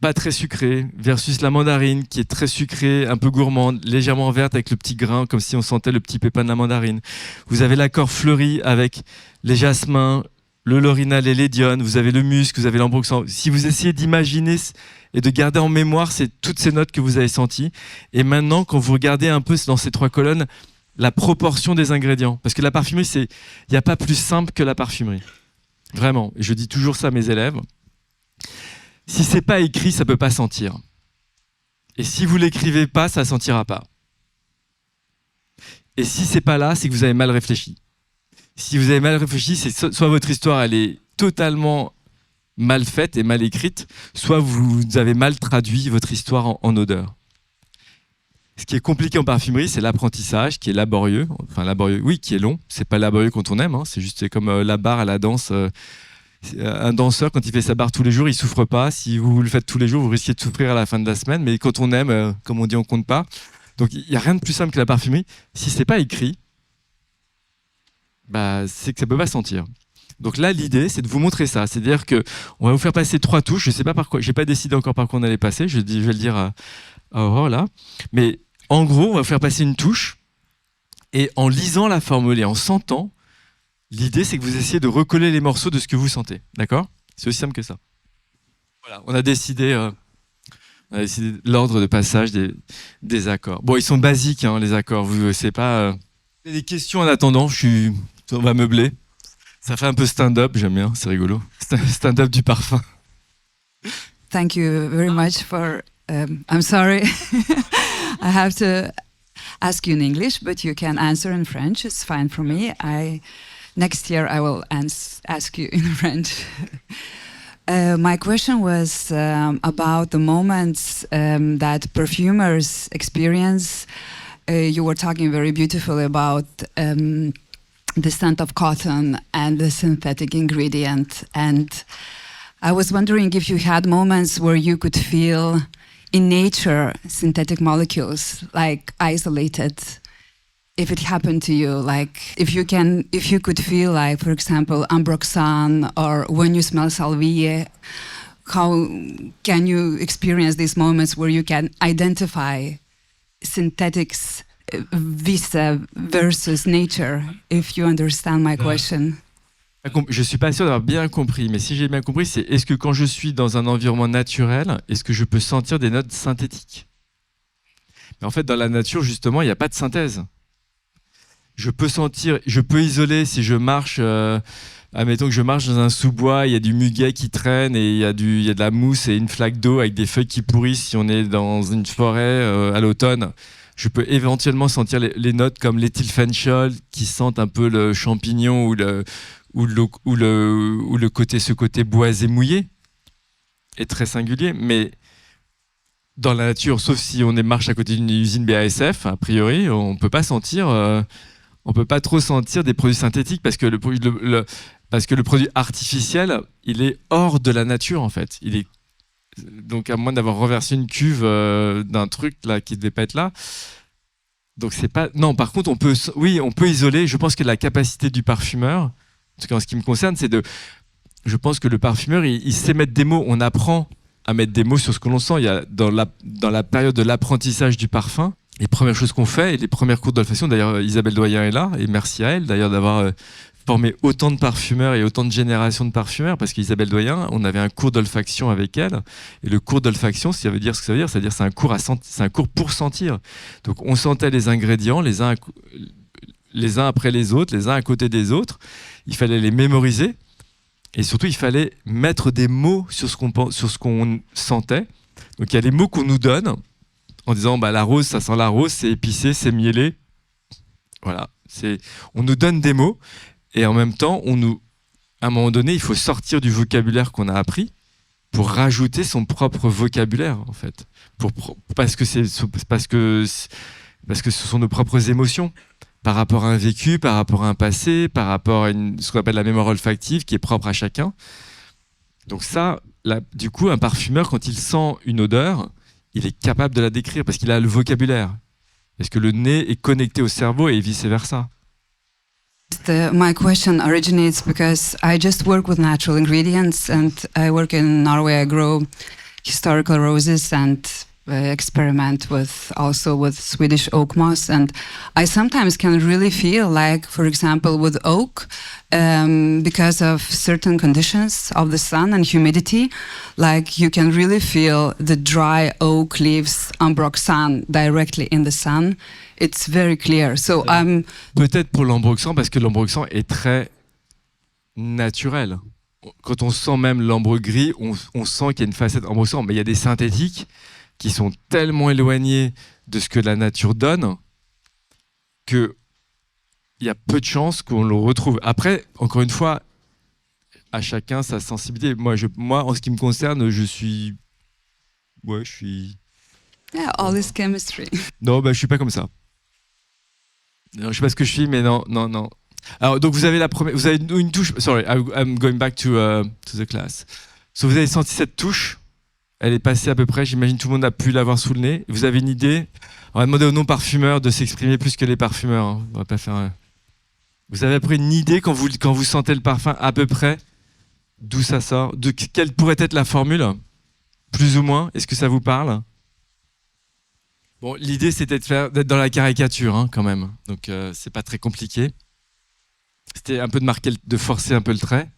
pas très sucré, versus la mandarine qui est très sucrée, un peu gourmande, légèrement verte avec le petit grain, comme si on sentait le petit pépin de la mandarine. Vous avez l'accord fleuri avec les jasmins, le laurinal et l'édione, vous avez le musc, vous avez l'ambroxan. Si vous essayez d'imaginer et de garder en mémoire toutes ces notes que vous avez senties, et maintenant, quand vous regardez un peu dans ces 3 colonnes, la proportion des ingrédients. Parce que la parfumerie, il n'y a pas plus simple que la parfumerie. Vraiment. Et je dis toujours ça à mes élèves. Si c'est pas écrit, ça peut pas sentir. Et si vous l'écrivez pas, ça sentira pas. Et si c'est pas là, c'est que vous avez mal réfléchi. Si vous avez mal réfléchi, c'est soit votre histoire elle est totalement mal faite et mal écrite, soit vous avez mal traduit votre histoire en odeur. Ce qui est compliqué en parfumerie, c'est l'apprentissage, qui est laborieux. Enfin laborieux, oui, qui est long. C'est pas laborieux quand on aime. Hein. C'est comme la barre à la danse. Un danseur, quand il fait sa barre tous les jours, il souffre pas. Si vous le faites tous les jours, vous risquez de souffrir à la fin de la semaine. Mais quand on aime, comme on dit, on compte pas. Donc il y a rien de plus simple que la parfumerie. Si c'est pas écrit, c'est que ça peut pas sentir. Donc là, l'idée, c'est de vous montrer ça. C'est-à-dire que on va vous faire passer 3 touches. Je sais pas par quoi. J'ai pas décidé encore par quoi on allait passer. Je vais le dire à Aurore là. Mais en gros, on va vous faire passer une touche. Et en lisant la formule et en sentant, l'idée, c'est que vous essayez de recoller les morceaux de ce que vous sentez. D'accord ? C'est aussi simple que ça. Voilà, on a décidé l'ordre de passage des accords. Bon, ils sont basiques, hein, les accords. Vous savez pas. Il y a des questions en attendant. On va meubler. Ça fait un peu stand-up, j'aime bien, c'est rigolo. Stand-up du parfum. Thank you very much for. I'm sorry. I have to ask you in English, but you can answer in French. It's fine for me. Next year I will ask you in French. My question was about the moments that perfumers experience. You were talking very beautifully about the scent of cotton and the synthetic ingredient. And I was wondering if you had moments where you could feel in nature synthetic molecules, like isolated. If it happened to you, like if you could feel like, for example, ambroxan, or when you smell salvie, how can you experience these moments where you can identify synthetics versus nature, if you understand my question? Je suis pas sûr d'avoir bien compris, mais si j'ai bien compris, c'est est-ce que quand je suis dans un environnement naturel, est-ce que je peux sentir des notes synthétiques? Mais en fait, dans la nature, justement, il n'y a pas de synthèse. Je peux isoler si je marche, admettons que je marche dans un sous-bois, il y a du muguet qui traîne et il y a de la mousse et une flaque d'eau avec des feuilles qui pourrissent si on est dans une forêt à l'automne. Je peux éventuellement sentir les notes comme l'éthylphénchol qui sentent un peu le champignon ou ce côté boisé mouillé est très singulier, mais dans la nature, sauf si on marche à côté d'une usine BASF, a priori, on peut pas trop sentir des produits synthétiques parce que le produit artificiel, il est hors de la nature en fait. Donc à moins d'avoir reversé une cuve d'un truc là qui devait pas être là. Donc c'est pas. Non, par contre, on peut isoler. Je pense que la capacité du parfumeur, en tout cas en ce qui me concerne, je pense que le parfumeur, il sait mettre des mots. On apprend à mettre des mots sur ce que l'on sent. Il y a dans la période de l'apprentissage du parfum, les premières choses qu'on fait et les premières cours d'olfaction. D'ailleurs, Isabelle Doyen est là et merci à elle d'ailleurs d'avoir formé autant de parfumeurs et autant de générations de parfumeurs, parce qu'Isabelle Doyen, on avait un cours d'olfaction avec elle, et le cours d'olfaction, ça veut dire ce que ça veut dire, c'est-à-dire c'est un cours pour sentir. Donc on sentait les ingrédients, les uns après les autres, les uns à côté des autres. Il fallait les mémoriser, et surtout il fallait mettre des mots sur ce qu'on sentait. Donc il y a les mots qu'on nous donne, en disant la rose, ça sent la rose, c'est épicé, c'est mielé. Voilà, on nous donne des mots. Et en même temps, à un moment donné, il faut sortir du vocabulaire qu'on a appris pour rajouter son propre vocabulaire, en fait. Parce que ce sont nos propres émotions, par rapport à un vécu, par rapport à un passé, par rapport à ce qu'on appelle la mémoire olfactive, qui est propre à chacun. Donc ça, du coup, un parfumeur, quand il sent une odeur, il est capable de la décrire, parce qu'il a le vocabulaire. Parce que le nez est connecté au cerveau et vice-versa. My question originates because I just work with natural ingredients, and I work in Norway. I grow historical roses and experiment also with Swedish oak moss, and I sometimes can really feel like, for example, with oak, because of certain conditions of the sun and humidity, like you can really feel the dry oak leaves ambroxan directly in the sun. It's very clear. So peut-être pour l'ambroxan, parce que l'ambroxan est très naturel. Quand on sent même l'ambre gris, on sent qu'il y a une facette ambroxan, mais il y a des synthétiques qui sont tellement éloignés de ce que la nature donne qu'il y a peu de chances qu'on le retrouve. Après, encore une fois, à chacun sa sensibilité. Moi, en ce qui me concerne, je suis... Yeah, all is chemistry. Non, je suis pas comme ça. Non, je sais pas ce que je suis, mais non. Alors, donc vous avez une touche... Sorry, I'm going back to the class. So, vous avez senti cette touche. Elle est passée à peu près, j'imagine tout le monde a pu l'avoir sous le nez. Vous avez une idée? On va demander aux non-parfumeurs de s'exprimer plus que les parfumeurs. Hein. On va pas faire... Vous avez après une idée quand vous sentez le parfum à peu près d'où ça sort? De quelle pourrait être la formule? Plus ou moins? Est-ce que ça vous parle? Bon, l'idée c'était d'être dans la caricature hein, quand même. Donc c'est pas très compliqué. C'était un peu de forcer un peu le trait.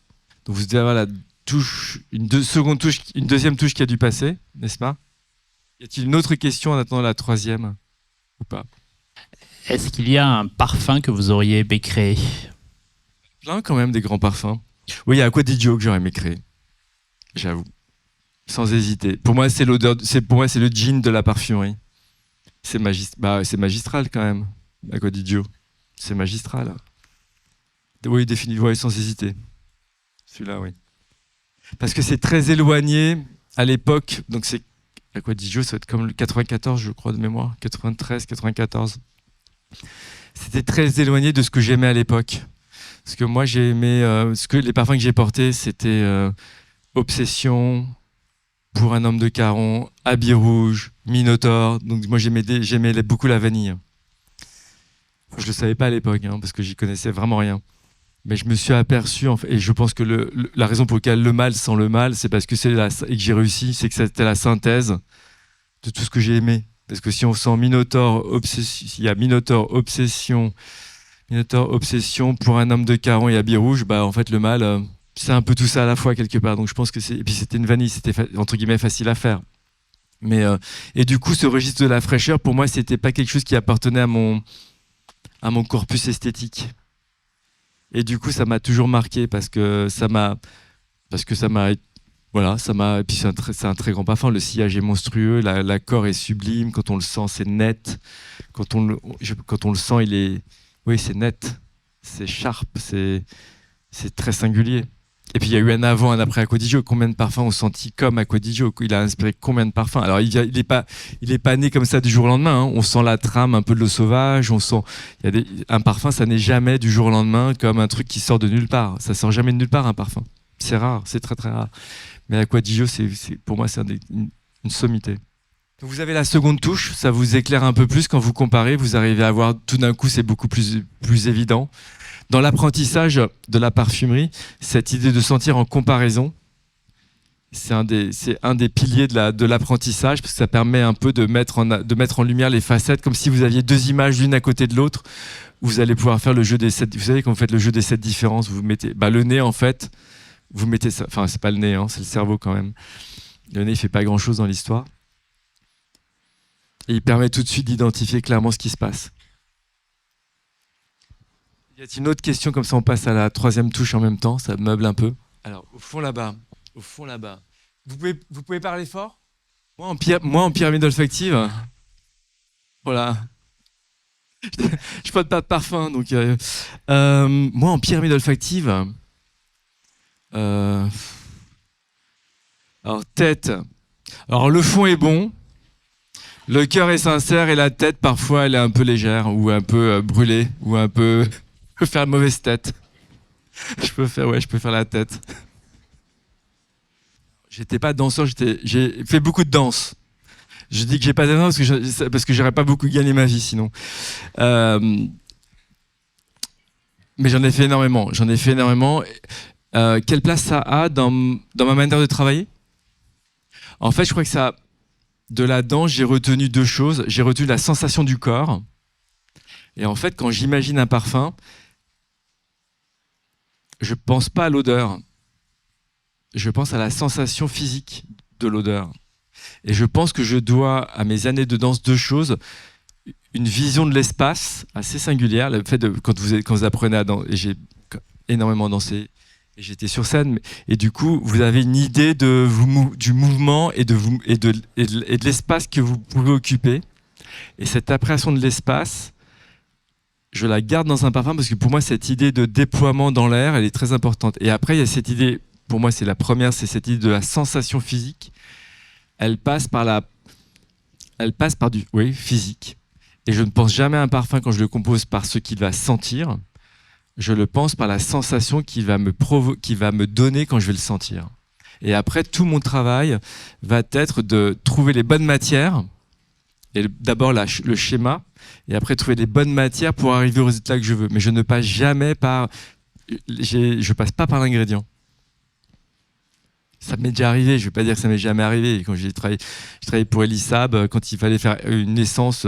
Donc vous devez avoir la touche, une deuxième touche qui a dû passer, n'est-ce pas? Y a-t-il une autre question en attendant la troisième ou pas? Est-ce qu'il y a un parfum que vous auriez aimé créer? Plein quand même des grands parfums. Oui, il y a Acqua di Gio que j'aurais aimé créer. J'avoue. Sans hésiter. Pour moi, c'est le gin de la parfumerie. C'est magistral quand même. Acqua di Gio. C'est magistral. Oui, définitivement, sans hésiter. Celui-là, oui. Parce que c'est très éloigné à l'époque. Donc c'est Acqua di Gio, ça va être comme le 94, je crois, de mémoire. 93, 94. C'était très éloigné de ce que j'aimais à l'époque. Parce que moi, j'ai aimé... les parfums que j'ai portés, c'était Obsession, Pour un homme de Caron, Habit rouge, Minotaure. Donc moi, j'aimais beaucoup la vanille. Je ne le savais pas à l'époque, hein, parce que j'y connaissais vraiment rien. Mais je me suis aperçu, et je pense que la raison pour laquelle le mal sent le mal, c'est parce que et que j'ai réussi, c'est que c'était la synthèse de tout ce que j'ai aimé. Parce que si on sent Minotaure, il y a Minotaure, Obsession, Pour un homme de Caron et Habit rouge, en fait le mal, c'est un peu tout ça à la fois quelque part. Donc je pense que et puis c'était une vanille, c'était entre guillemets facile à faire. Mais et du coup, ce registre de la fraîcheur, pour moi, c'était pas quelque chose qui appartenait à mon corpus esthétique. Et du coup, ça m'a toujours marqué parce que ça m'a, voilà, et puis c'est un très grand parfum. Le sillage est monstrueux, l'accord est sublime. Quand on le sent, c'est net. Quand on le sent, c'est net, c'est sharp, c'est très singulier. Et puis il y a eu un avant, un après Acqua di Gio. Combien de parfums ont senti comme Acqua di Gio? Il a inspiré combien de parfums? Alors il est pas né comme ça du jour au lendemain. Hein. On sent la trame un peu de l'eau sauvage. Un parfum, ça n'est jamais du jour au lendemain comme un truc qui sort de nulle part. Ça sort jamais de nulle part un parfum. C'est rare, c'est très très rare. Mais Acqua di Gio, pour moi, c'est une sommité. Donc vous avez la seconde touche, ça vous éclaire un peu plus quand vous comparez. Vous arrivez à voir tout d'un coup, c'est beaucoup plus évident. Dans l'apprentissage de la parfumerie, cette idée de sentir en comparaison c'est un des piliers de l'apprentissage, parce que ça permet un peu de mettre en lumière les facettes, comme si vous aviez deux images l'une à côté de l'autre. Vous allez pouvoir faire le jeu des 7. Vous savez, quand vous faites le jeu des 7 différences, vous mettez le nez, en fait, vous mettez ça. Enfin, c'est pas le nez, hein, c'est le cerveau quand même. Le nez, il fait pas grand-chose dans l'histoire. Et il permet tout de suite d'identifier clairement ce qui se passe. Y a-t-il une autre question, comme ça on passe à la troisième touche en même temps, ça meuble un peu. Alors, au fond là-bas. Vous pouvez parler fort ? Moi, en pyramide olfactive, voilà. Je porte pas de parfum, donc... moi, en pyramide olfactive... alors, tête. Alors, le fond est bon. Le cœur est sincère et la tête, parfois, elle est un peu légère ou un peu brûlée ou un peu... Je peux faire une mauvaise tête. Je peux faire la tête. J'étais pas danseur, j'ai fait beaucoup de danse. Je dis que j'ai pas de danse parce que j'aurais pas beaucoup gagné ma vie sinon. Mais j'en ai fait énormément. Quelle place ça a dans ma manière de travailler ? En fait, je crois que de la danse, j'ai retenu deux choses. J'ai retenu la sensation du corps. Et en fait, quand j'imagine un parfum, je pense pas à l'odeur. Je pense à la sensation physique de l'odeur. Et je pense que je dois à mes années de danse deux choses. Une vision de l'espace assez singulière. Le fait de, quand vous apprenez à danser, et j'ai énormément dansé, et j'étais sur scène, et du coup, vous avez une idée du mouvement et de l'espace que vous pouvez occuper. Et cette appréhension de l'espace, je la garde dans un parfum parce que pour moi, cette idée de déploiement dans l'air, elle est très importante. Et après, il y a cette idée, pour moi, c'est la première, c'est cette idée de la sensation physique. Elle passe par du physique. Et je ne pense jamais à un parfum quand je le compose par ce qu'il va sentir. Je le pense par la sensation qu'il va me donner quand je vais le sentir. Et après, tout mon travail va être de trouver les bonnes matières. Et d'abord le schéma, et après trouver les bonnes matières pour arriver au résultat que je veux. Mais je ne passe jamais je passe pas par l'ingrédient. Ça m'est déjà arrivé, je ne vais pas dire que ça m'est jamais arrivé. Quand j'ai travaillé pour Elisab, quand il fallait faire une essence,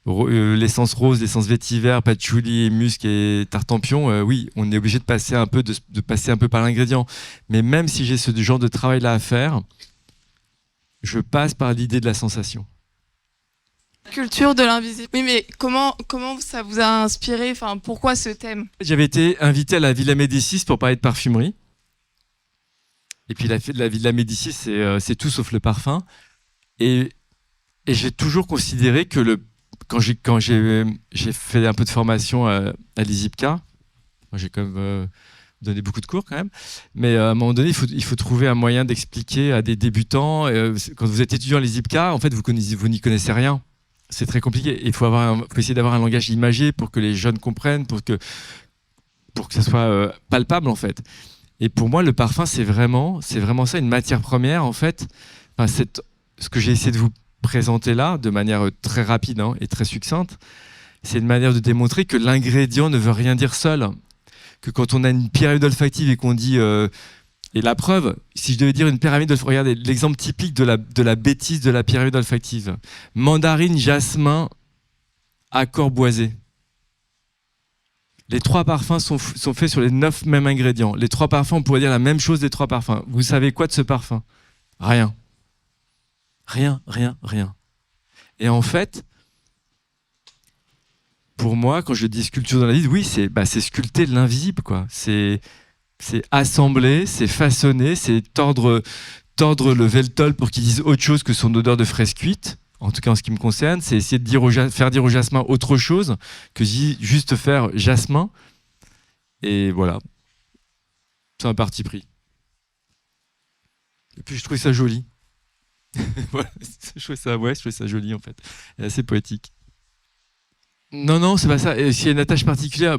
l'essence rose, l'essence vétiver, patchouli, musc et tartempion, oui, on est obligé de passer un peu par l'ingrédient. Mais même si j'ai ce genre de travail-là à faire, je passe par l'idée de la sensation. Culture de l'invisible. Oui, mais comment ça vous a inspiré ? Enfin, pourquoi ce thème ? J'avais été invité à la Villa Médicis pour parler de parfumerie. Et puis la Villa Médicis, c'est tout sauf le parfum. Et j'ai toujours considéré que quand j'ai fait un peu de formation à l'ISIPCA, moi j'ai quand même donné beaucoup de cours quand même, mais à un moment donné, il faut trouver un moyen d'expliquer à des débutants. Quand vous êtes étudiant à l'ISIPCA, en fait, vous n'y connaissez rien. C'est très compliqué. Il faut essayer d'avoir un langage imagé pour que les jeunes comprennent, pour que ça soit palpable en fait. Et pour moi, le parfum, c'est vraiment ça, une matière première en fait. Enfin, ce que j'ai essayé de vous présenter là, de manière très rapide et très succincte, c'est une manière de démontrer que l'ingrédient ne veut rien dire seul. Que quand on a une pyramide olfactive et qu'on dit et la preuve, si je devais dire une pyramide olfactive, regardez l'exemple typique de la bêtise de la pyramide olfactive. Mandarine, jasmin, accord boisé. Les 3 parfums sont faits sur les 9 mêmes ingrédients. Les 3 parfums, on pourrait dire la même chose des 3 parfums. Vous savez quoi de ce parfum ? Rien. Rien. Et en fait, pour moi, quand je dis sculpture dans la vie, oui, c'est sculpter l'invisible, quoi. C'est assembler, c'est façonner, c'est tordre le Veltol pour qu'il dise autre chose que son odeur de fraise cuite. En tout cas, en ce qui me concerne, c'est essayer de faire dire au jasmin autre chose que juste faire jasmin. Et voilà. C'est un parti pris. Et puis, je trouvais ça joli. Voilà, je trouvais ça joli, en fait. Et assez poétique. Non, c'est pas ça. Et s'il y a une attache particulière,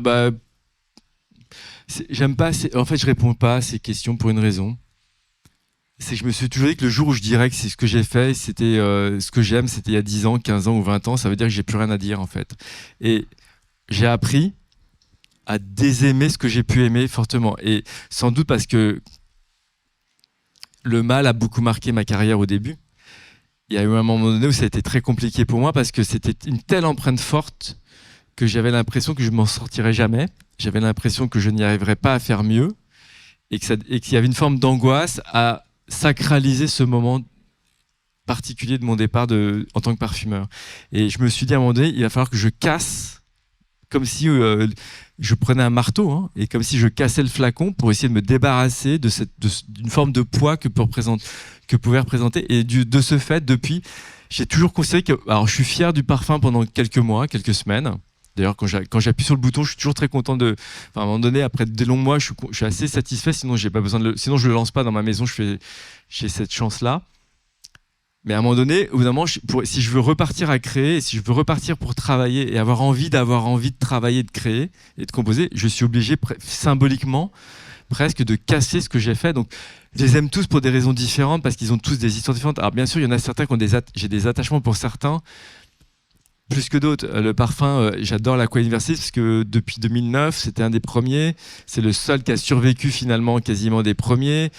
j'aime pas. En fait, je réponds pas à ces questions pour une raison. C'est que je me suis toujours dit que le jour où je dirais que c'est ce que j'ai fait, c'était ce que j'aime, c'était il y a 10 ans, 15 ans ou 20 ans, ça veut dire que j'ai plus rien à dire en fait. Et j'ai appris à désaimer ce que j'ai pu aimer fortement. Et sans doute parce que le mâle a beaucoup marqué ma carrière au début. Il y a eu un moment donné où ça a été très compliqué pour moi parce que c'était une telle empreinte forte que j'avais l'impression que je m'en sortirais jamais. J'avais l'impression que je n'y arriverais pas à faire mieux et qu'il y avait une forme d'angoisse à sacraliser ce moment particulier de mon départ en tant que parfumeur. Et je me suis dit à un moment donné, il va falloir que je casse, comme si je prenais un marteau, hein, et comme si je cassais le flacon pour essayer de me débarrasser d'une forme de poids que pouvait représenter. Et de ce fait, depuis, j'ai toujours considéré que... Alors, je suis fier du parfum pendant quelques mois, quelques semaines. D'ailleurs, quand j'appuie sur le bouton, je suis toujours très content de... Enfin, à un moment donné, après des longs mois, je suis assez satisfait. Sinon, j'ai pas besoin sinon, je le lance pas dans ma maison. J'ai cette chance-là. Mais à un moment donné, au bout d'un moment, si je veux repartir à créer, si je veux repartir pour travailler et avoir envie de travailler, de créer et de composer, je suis obligé symboliquement presque de casser ce que j'ai fait. Donc, je les aime tous pour des raisons différentes parce qu'ils ont tous des histoires différentes. Alors bien sûr, il y en a certains qui ont j'ai des attachements pour certains plus que d'autres. Le parfum, j'adore l'Aqua Universalis parce que depuis 2009, c'était un des premiers. C'est le seul qui a survécu finalement quasiment des premiers.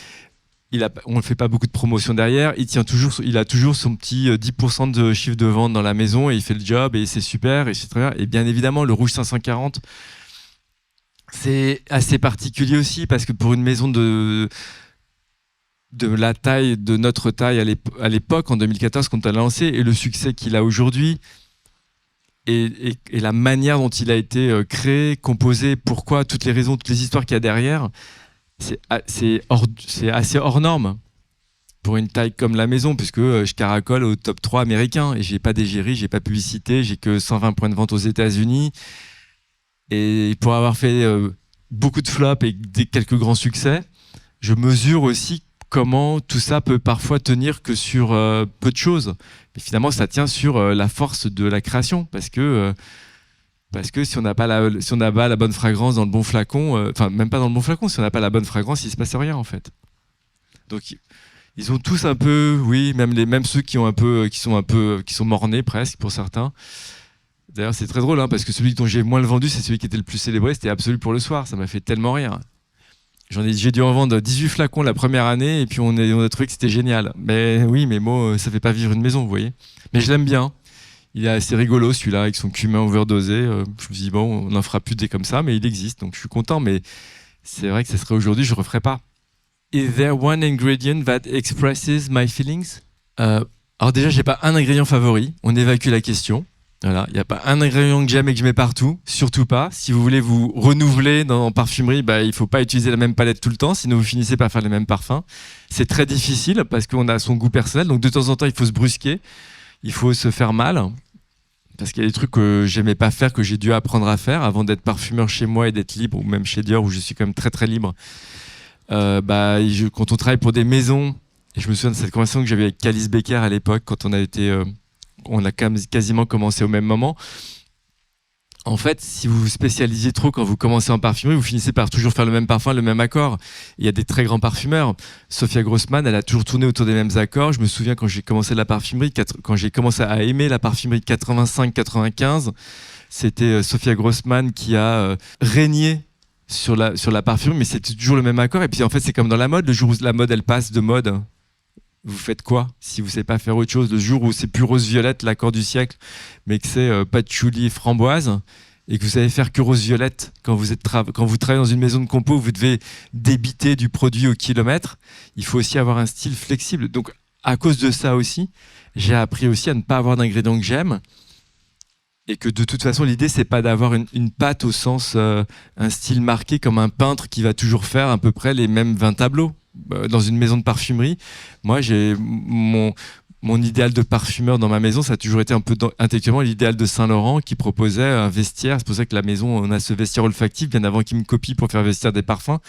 On ne fait pas beaucoup de promotion derrière. Il a toujours son petit 10% de chiffre de vente dans la maison et il fait le job et c'est super et c'est très bien. Et bien évidemment, le Rouge 540, c'est assez particulier aussi parce que pour une maison de la taille, de notre taille à l'époque, en 2014, quand on l'a lancé, et le succès qu'il a aujourd'hui, et la manière dont il a été créé, composé, pourquoi, toutes les raisons, toutes les histoires qu'il y a derrière, c'est assez hors norme pour une taille comme la maison, puisque je caracole au top 3 américain, et j'ai pas d'égérie, j'ai pas publicité, j'ai que 120 points de vente aux États-Unis. Et pour avoir fait beaucoup de flops et quelques grands succès, je mesure aussi comment tout ça peut parfois tenir que sur peu de choses. Mais finalement, ça tient sur la force de la création, parce que si on n'a pas la bonne fragrance dans le bon flacon, enfin même pas dans le bon flacon, si on n'a pas la bonne fragrance, il se passe rien en fait. Donc ils ont tous un peu, oui, même ceux qui sont mornés presque pour certains. D'ailleurs, c'est très drôle, hein, parce que celui dont j'ai moins le vendu, c'est celui qui était le plus célébré, c'était Absolu pour le soir. Ça m'a fait tellement rire. J'ai dû en vendre 18 flacons la première année, et puis on a trouvé que c'était génial. Mais oui, mais moi, ça fait pas vivre une maison, vous voyez. Mais je l'aime bien. Il est assez rigolo, celui-là, avec son cumin overdosé. Je me suis dit, bon, on n'en fera plus des comme ça, mais il existe, donc je suis content. Mais c'est vrai que ça serait aujourd'hui, je ne referais pas. Is there one ingredient that expresses my feelings? Alors déjà, j'ai pas un ingrédient favori. On évacue la question. Voilà, il n'y a pas un ingrédient que j'aime et que je mets partout, surtout pas. Si vous voulez vous renouveler en parfumerie, il ne faut pas utiliser la même palette tout le temps, sinon vous finissez par faire les mêmes parfums. C'est très difficile parce qu'on a son goût personnel, donc de temps en temps, il faut se brusquer, il faut se faire mal, parce qu'il y a des trucs que j'aimais pas faire, que j'ai dû apprendre à faire avant d'être parfumeur chez moi et d'être libre, ou même chez Dior où je suis quand même très très libre. Quand on travaille pour des maisons, et je me souviens de cette conversation que j'avais avec Calice Becker à l'époque, quand on a quasiment commencé au même moment. En fait, si vous vous spécialisez trop quand vous commencez en parfumerie, vous finissez par toujours faire le même parfum, le même accord. Il y a des très grands parfumeurs. Sophia Grossman, elle a toujours tourné autour des mêmes accords. Je me souviens quand j'ai commencé la parfumerie, quand j'ai commencé à aimer la parfumerie 85-95, c'était Sophia Grossman qui a régné sur la parfumerie, mais c'était toujours le même accord. Et puis en fait, c'est comme dans la mode, le jour où la mode elle passe de mode, vous faites quoi si vous ne savez pas faire autre chose? Le jour où c'est plus rose-violette, l'accord du siècle, mais que c'est patchouli et framboise, et que vous savez faire que rose-violette quand vous travaillez dans une maison de compo où vous devez débiter du produit au kilomètre, il faut aussi avoir un style flexible. Donc, à cause de ça aussi, j'ai appris aussi à ne pas avoir d'ingrédients que j'aime, et que de toute façon, l'idée, c'est pas d'avoir une patte au sens un style marqué comme un peintre qui va toujours faire à peu près les mêmes 20 tableaux. Dans une maison de parfumerie, moi j'ai mon idéal de parfumeur dans ma maison, ça a toujours été un peu intellectuellement l'idéal de Saint-Laurent qui proposait un vestiaire. C'est pour ça que la maison, on a ce vestiaire olfactif bien avant qu'il me copie pour faire vestiaire des parfums.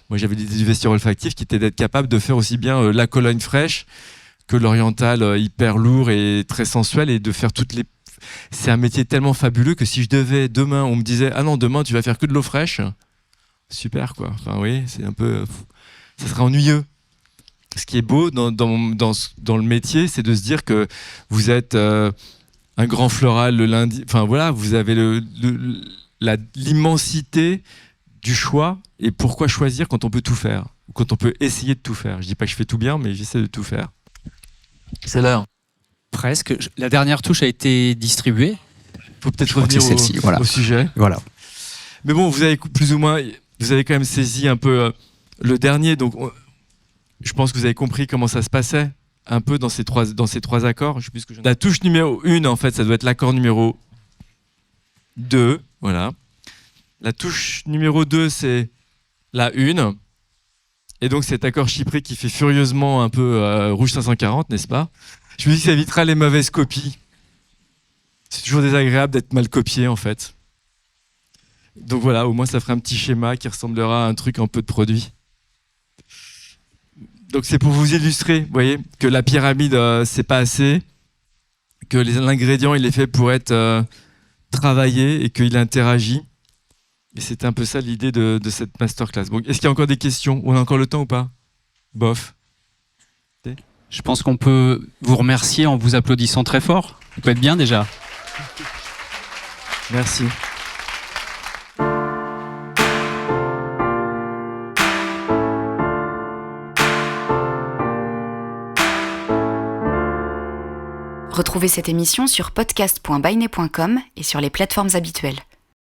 Moi j'avais l'idée du vestiaire olfactif qui était d'être capable de faire aussi bien la Cologne fraîche que l'oriental hyper lourd et très sensuel, et de faire toutes les... C'est un métier tellement fabuleux que si je devais demain, on me disait ah non, demain tu vas faire que de l'eau fraîche, super quoi. Enfin oui, c'est un peu... ça serait ennuyeux. Ce qui est beau dans le métier, c'est de se dire que vous êtes un grand floral le lundi. Enfin voilà, vous avez l'immensité du choix. Et pourquoi choisir quand on peut tout faire? ou quand on peut essayer de tout faire. Je dis pas que je fais tout bien, mais j'essaie de tout faire. C'est l'heure. Presque. La dernière touche a été distribuée. Faut peut-être Je crois que revenir c'est celle-ci, voilà. au sujet. Voilà. Mais bon, vous avez plus ou moins, vous avez quand même saisi un peu le dernier, donc je pense que vous avez compris comment ça se passait un peu dans ces trois accords. Je sais plus ce que la touche numéro 1, en fait, ça doit être l'accord numéro 2, voilà. La touche numéro 2, c'est la 1. Et donc cet accord chypré qui fait furieusement un peu rouge 540, n'est-ce pas? Je me dis que ça évitera les mauvaises copies. C'est toujours désagréable d'être mal copié, en fait. Donc voilà, au moins ça fera un petit schéma qui ressemblera à un truc un peu de produit. Donc c'est pour vous illustrer, vous voyez, que la pyramide, c'est pas assez, que l'ingrédient, il est fait pour être travaillé et qu'il interagit. Et c'était un peu ça l'idée de cette masterclass. Bon, est-ce qu'il y a encore des questions? On a encore le temps ou pas? Bof. Je pense qu'on peut vous remercier en vous applaudissant très fort. Ça peut être bien déjà. Merci. Retrouvez cette émission sur podcast.bainet.com et sur les plateformes habituelles.